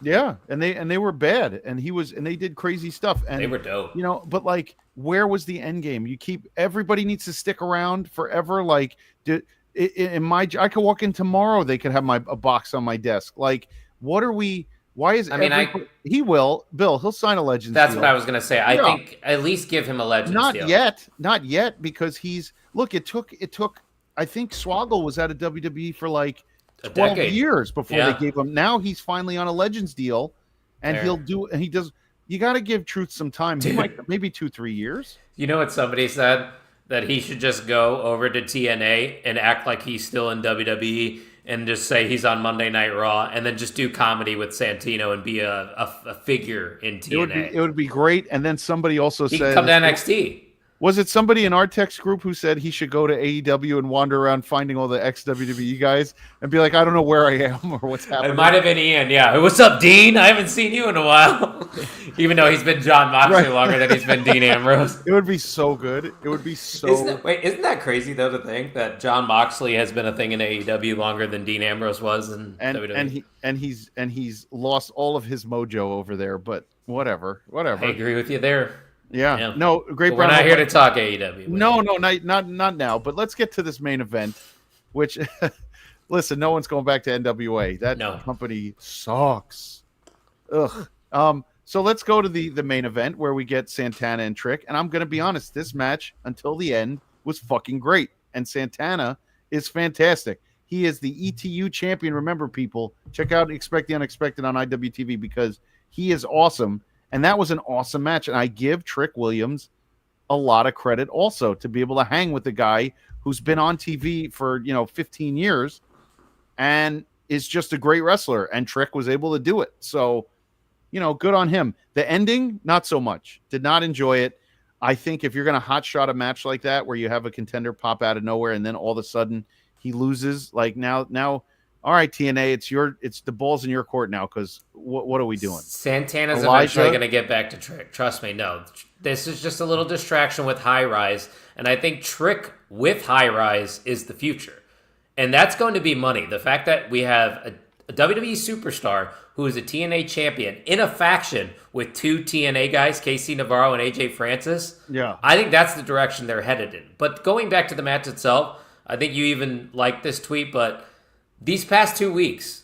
Speaker 1: Yeah, and they were bad, and they did crazy stuff, and
Speaker 2: they were dope.
Speaker 1: But like, where was the end game? Everybody needs to stick around forever. Like, I could walk in tomorrow. They could have a box on my desk. Like, what are we? Why is he will Bill? He'll sign a Legends.
Speaker 2: That's
Speaker 1: deal.
Speaker 2: what I was gonna say. I think at least give him a Legends deal.
Speaker 1: Not yet, because it took. I think Swoggle was out of WWE for like 12 years before they gave him. Now he's finally on a Legends deal, and he does. You got to give Truth some time. He might maybe 2-3 years.
Speaker 2: You know what somebody said? That he should just go over to TNA and act like he's still in WWE and just say he's on Monday Night Raw and then just do comedy with Santino and be a figure in TNA.
Speaker 1: It would be great. And then somebody also said,
Speaker 2: could come to NXT.
Speaker 1: Was it somebody in our text group who said he should go to AEW and wander around finding all the ex-WWE guys and be like, I don't know where I am or what's happening?
Speaker 2: It might have been Ian, yeah. What's up, Dean? I haven't seen you in a while. Even though he's been John Moxley longer than he's been Dean Ambrose.
Speaker 1: It would be so good. It would be so...
Speaker 2: Isn't that crazy, though, to think that John Moxley has been a thing in AEW longer than Dean Ambrose was in WWE?
Speaker 1: And he's lost all of his mojo over there, but whatever.
Speaker 2: I agree with you there.
Speaker 1: Yeah. No, great.
Speaker 2: We're not here to talk AEW.
Speaker 1: No, not now. But let's get to this main event, which, listen, no one's going back to NWA. That company sucks. Ugh. So let's go to the main event where we get Santana and Trick. And I'm going to be honest, this match until the end was fucking great. And Santana is fantastic. He is the ETU champion. Remember, people, check out Expect the Unexpected on IWTV because he is awesome. And that was an awesome match. And I give Trick Williams a lot of credit also to be able to hang with the guy who's been on TV for, 15 years and is just a great wrestler. And Trick was able to do it. So, good on him. The ending, not so much. Did not enjoy it. I think if you're going to hot shot a match like that where you have a contender pop out of nowhere and then all of a sudden he loses, like now, all right, TNA, it's the ball's in your court now because what are we doing?
Speaker 2: Santana's eventually going to get back to Trick. Trust me, no. This is just a little distraction with High Rise, and I think Trick with High Rise is the future. And that's going to be money. The fact that we have a WWE superstar who is a TNA champion in a faction with two TNA guys, KC Navarro and AJ Francis, I think that's the direction they're headed in. But going back to the match itself, I think you even liked this tweet, but these past 2 weeks,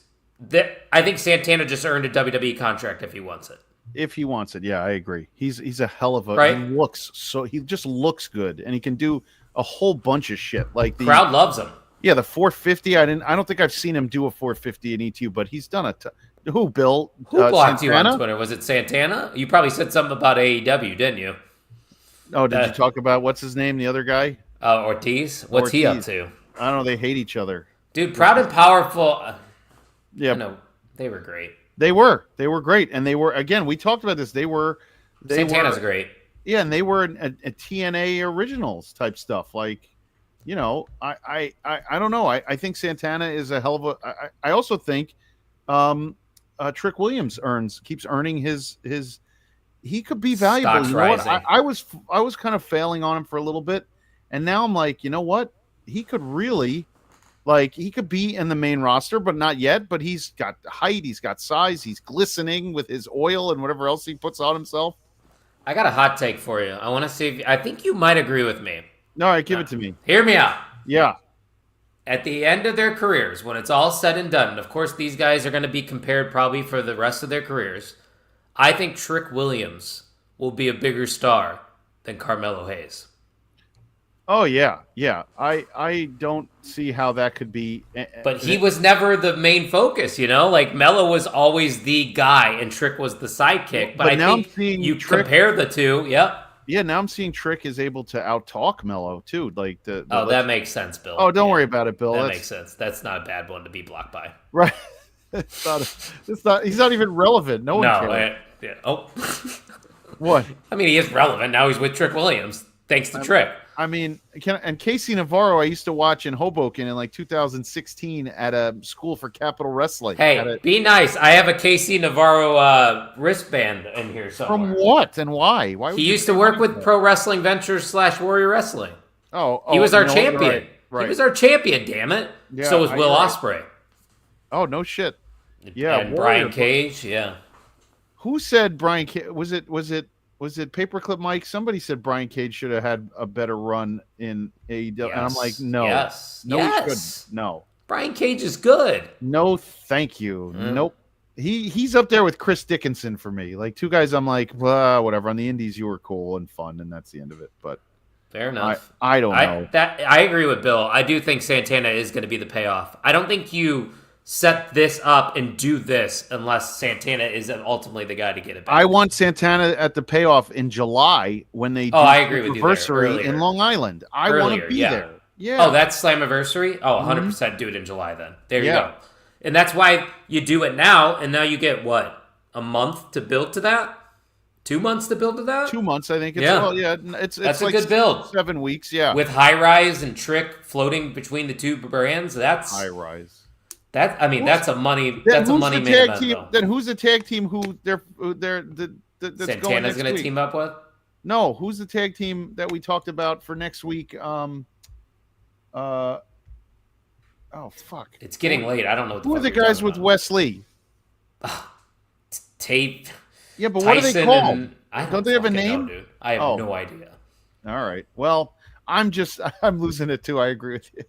Speaker 2: I think Santana just earned a WWE contract if he wants it.
Speaker 1: If he wants it, yeah, I agree. He's a hell of a.
Speaker 2: Right?
Speaker 1: He just looks good, and he can do a whole bunch of shit. Like the
Speaker 2: crowd loves him.
Speaker 1: Yeah, the 450. I don't think I've seen him do a 450 in ETU, but he's done who, Bill?
Speaker 2: Who blocked
Speaker 1: Santana?
Speaker 2: you on Twitter? Was it Santana? You probably said something about AEW, didn't you?
Speaker 1: Oh, did you talk about what's his name? The other guy?
Speaker 2: Ortiz. What's he up to?
Speaker 1: I don't know. They hate each other.
Speaker 2: Dude, Proud and Powerful.
Speaker 1: Yeah,
Speaker 2: no, they were great.
Speaker 1: They were great, and they were again. We talked about this.
Speaker 2: Santana's great.
Speaker 1: Yeah, and they were a TNA originals type stuff. Like, you know, I don't know. I think Santana is a hell of a. I also think, Trick Williams keeps earning his. He could be valuable.
Speaker 2: Stock's
Speaker 1: you know what?
Speaker 2: rising.
Speaker 1: I was kind of failing on him for a little bit, and now I'm like, you know what? He could really. Like, he could be in the main roster, but not yet. But he's got height, he's got size, he's glistening with his oil and whatever else he puts on himself.
Speaker 2: I got a hot take for you. I want to see I think you might agree with me.
Speaker 1: No, right, give it to me.
Speaker 2: Hear me out.
Speaker 1: Yeah.
Speaker 2: At the end of their careers, when it's all said and done, and of course these guys are going to be compared probably for the rest of their careers, I think Trick Williams will be a bigger star than Carmelo Hayes.
Speaker 1: Oh yeah. I don't see how that could be.
Speaker 2: But he was never the main focus, you know. Like Melo was always the guy, and Trick was the sidekick. But I
Speaker 1: now
Speaker 2: think
Speaker 1: I'm seeing
Speaker 2: you
Speaker 1: Trick,
Speaker 2: compare the two. Yep.
Speaker 1: Yeah, now I'm seeing Trick is able to out-talk Melo too. Like
Speaker 2: that makes sense, Bill.
Speaker 1: Oh, don't worry about it, Bill.
Speaker 2: That makes sense. That's not a bad one to be blocked by.
Speaker 1: Right. It's not. He's not even relevant. No one cares.
Speaker 2: Yeah. Oh.
Speaker 1: What?
Speaker 2: I mean, he is relevant now. He's with Trick Williams, thanks to Trick.
Speaker 1: I mean, and Casey Navarro, I used to watch in Hoboken in like 2016 at a school for Capital Wrestling.
Speaker 2: Hey, be nice. I have a Casey Navarro wristband in here somewhere.
Speaker 1: From what and why? Why?
Speaker 2: He used to work with Pro Wrestling Ventures / Warrior Wrestling.
Speaker 1: Oh,
Speaker 2: he was our champion.
Speaker 1: Right.
Speaker 2: He was our champion. Damn it.
Speaker 1: Yeah,
Speaker 2: so was Will Ospreay.
Speaker 1: Oh no shit. Yeah,
Speaker 2: and Brian Cage. Yeah.
Speaker 1: Who said Brian Cage? Was it Paperclip Mike? Somebody said Brian Cage should have had a better run in AEW, and I'm like, no, no, he shouldn't. No,
Speaker 2: Brian Cage is good.
Speaker 1: No, thank you. Nope. He's up there with Chris Dickinson for me. Like two guys, I'm like, well, whatever. On the Indies, you were cool and fun, and that's the end of it. But
Speaker 2: fair enough.
Speaker 1: I don't know.
Speaker 2: I agree with Bill. I do think Santana is going to be the payoff. I don't think you set this up and do this unless Santana is ultimately the guy to get it back.
Speaker 1: I want Santana at the payoff in July when they do
Speaker 2: I agree with
Speaker 1: anniversary in Long Island. I want to be there. Yeah.
Speaker 2: Oh, that's Slammiversary? Oh, 100% do it in July then. There you go. And that's why you do it now, and now you get, what, a month to build to that? 2 months to build to that?
Speaker 1: 2 months, I think.
Speaker 2: That's
Speaker 1: it's
Speaker 2: a
Speaker 1: like
Speaker 2: good build.
Speaker 1: 7 weeks, yeah.
Speaker 2: With High Rise and Trick floating between the two brands, that's...
Speaker 1: High Rise.
Speaker 2: That's a money main event, though.
Speaker 1: Then who's the tag team that's
Speaker 2: Santana's going to team up with?
Speaker 1: No, who's the tag team that we talked about for next week? Oh fuck!
Speaker 2: It's getting late. I don't know. What
Speaker 1: who are the guys with Wesley?
Speaker 2: Tape.
Speaker 1: Yeah, but
Speaker 2: Tyson,
Speaker 1: what are they called?
Speaker 2: Don't
Speaker 1: they have a name?
Speaker 2: Dude. I have no idea.
Speaker 1: All right. Well, I'm losing it too. I agree with you.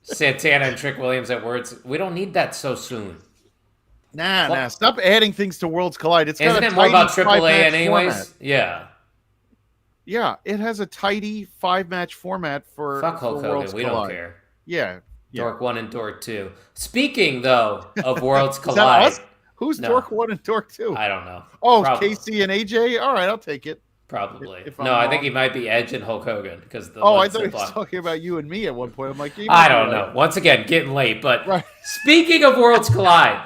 Speaker 2: Santana and Trick Williams at Words. We don't need that so soon.
Speaker 1: Nah. Stop adding things to Worlds Collide.
Speaker 2: Isn't it more about AAA anyways? Yeah.
Speaker 1: Yeah, it has a tidy 5-match format for
Speaker 2: Fuck Hulk Hogan.
Speaker 1: Worlds
Speaker 2: We
Speaker 1: Collide.
Speaker 2: don't care.
Speaker 1: Yeah.
Speaker 2: Dork 1 and Dork 2. Speaking, though, of Worlds Collide.
Speaker 1: Is that us? Who's Dork 1 and Dork 2?
Speaker 2: I don't know.
Speaker 1: Oh, Casey and AJ? All right, I'll take it.
Speaker 2: Probably. I think he might be Edge and Hulk Hogan. Because
Speaker 1: I thought he was talking about you and me at one point. I'm like,
Speaker 2: I don't know. Once again, getting late. But speaking of Worlds Collide,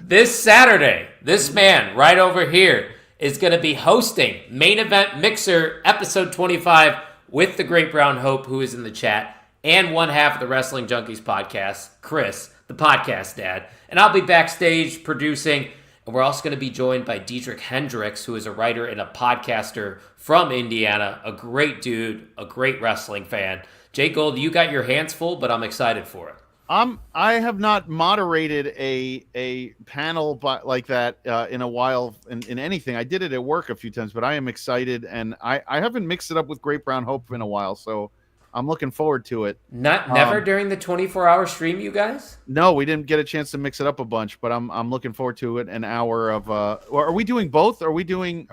Speaker 2: this Saturday, this man right over here is going to be hosting Main Event Mixer episode 25 with the Great Brown Hope, who is in the chat, and one half of the Wrestling Junkies podcast, Chris, the podcast dad. And I'll be backstage producing. And we're also going to be joined by Diedrich Hendricks, who is a writer and a podcaster from Indiana, a great dude, a great wrestling fan. Jay Gold, you got your hands full, but I'm excited for it.
Speaker 1: I have not moderated a panel like that in a while in anything. I did it at work a few times, but I am excited, and I haven't mixed it up with Great Brown Hope in a while, so I'm looking forward to it.
Speaker 2: Never during the 24-hour stream, you guys?
Speaker 1: No, we didn't get a chance to mix it up a bunch, but I'm looking forward to it. An hour of are we doing both? Are we doing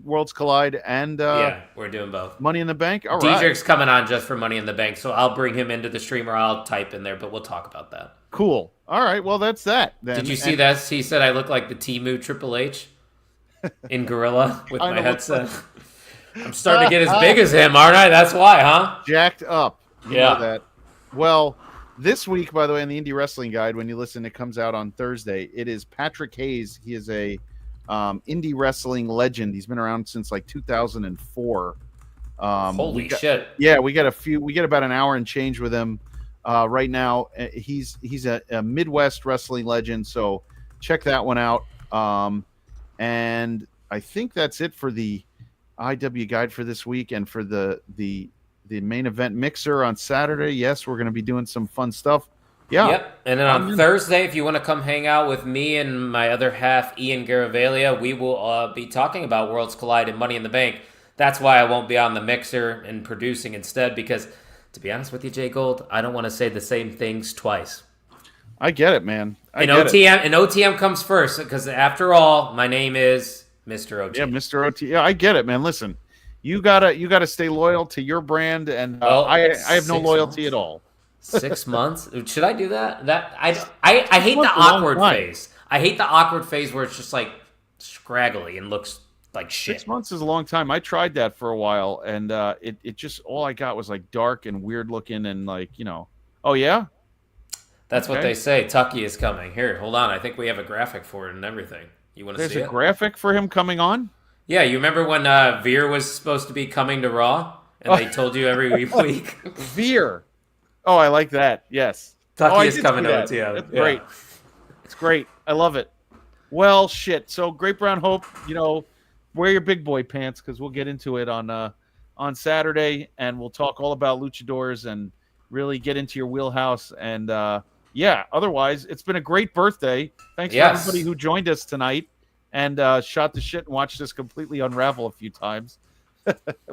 Speaker 1: Worlds Collide and
Speaker 2: yeah, we're doing both.
Speaker 1: Money in the Bank? All
Speaker 2: Diedrich's coming on just for Money in the Bank, so I'll bring him into the stream or I'll type in there, but we'll talk about that.
Speaker 1: Cool. All right, well that's that then.
Speaker 2: Did you see that? He said I look like the Temu Triple H in Gorilla with my headset. I'm starting to get as big as him, aren't I? That's why, huh?
Speaker 1: Jacked up. You
Speaker 2: Yeah.
Speaker 1: know that. Well, this week, by the way, in the Indie Wrestling Guide, when you listen, it comes out on Thursday. It is Patrick Hayes. He is a indie wrestling legend. He's been around since like 2004.
Speaker 2: Holy shit!
Speaker 1: Yeah, we got about an hour and change with him right now. He's a Midwest wrestling legend. So check that one out. And I think that's it for the IW guide for this week and for the main event mixer on Saturday. Yes, we're going to be doing some fun stuff. Yeah.
Speaker 2: Yep. And then on Thursday, if you want to come hang out with me and my other half, Ian Garavalia, we will be talking about Worlds Collide and Money in the Bank. That's why I won't be on the mixer and producing instead, because to be honest with you, Jay Gold, I don't want to say the same things twice.
Speaker 1: I get it, man.
Speaker 2: OTM comes first, because after all, my name is Mr. OT.
Speaker 1: Yeah, Mr. OT. Yeah, I get it, man. Listen, you gotta stay loyal to your brand, and I have no loyalty at all.
Speaker 2: 6 months? Should I do that? I hate the awkward phase. I hate the awkward phase where it's just like scraggly and looks like shit.
Speaker 1: 6 months is a long time. I tried that for a while, and it just all I got was like dark and weird looking, and like oh yeah.
Speaker 2: That's what they say. Tucky is coming. Here, hold on. I think we have a graphic for it and everything. You want to see it?
Speaker 1: There's a graphic for him coming on?
Speaker 2: Yeah, you remember when Veer was supposed to be coming to Raw, and they told you every week?
Speaker 1: Veer. Oh, I like that. Yes.
Speaker 2: Tucky is coming to OTM.
Speaker 1: That's great. It's great. I love it. Well, shit. So Great Brown Hope, wear your big boy pants, because we'll get into it on Saturday, and we'll talk all about luchadors and really get into your wheelhouse. And otherwise, it's been a great birthday. Thanks for everybody who joined us tonight and shot the shit and watched us completely unravel a few times.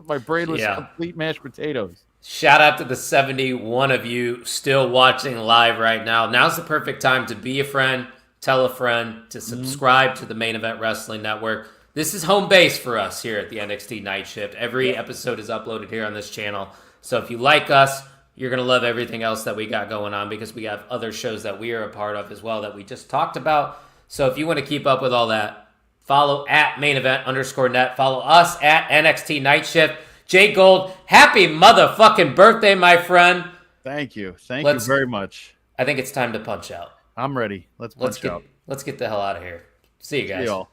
Speaker 1: My brain was complete mashed potatoes.
Speaker 2: Shout out to the 71 of you still watching live right now. Now's the perfect time to be a friend, tell a friend, to subscribe to the Main Event Wrestling Network. This is home base for us here at the NXT Night Shift. Every episode is uploaded here on this channel. So if you like us, you're going to love everything else that we got going on, because we have other shows that we are a part of as well that we just talked about. So if you want to keep up with all that, follow at mainevent_net. Follow us at NXT Night Shift. Jay Gold, happy motherfucking birthday, my friend.
Speaker 1: Thank you. Thank you very much.
Speaker 2: I think it's time to punch out.
Speaker 1: I'm ready. Let's punch out.
Speaker 2: Let's get the hell out of here. See you guys.
Speaker 1: See y'all.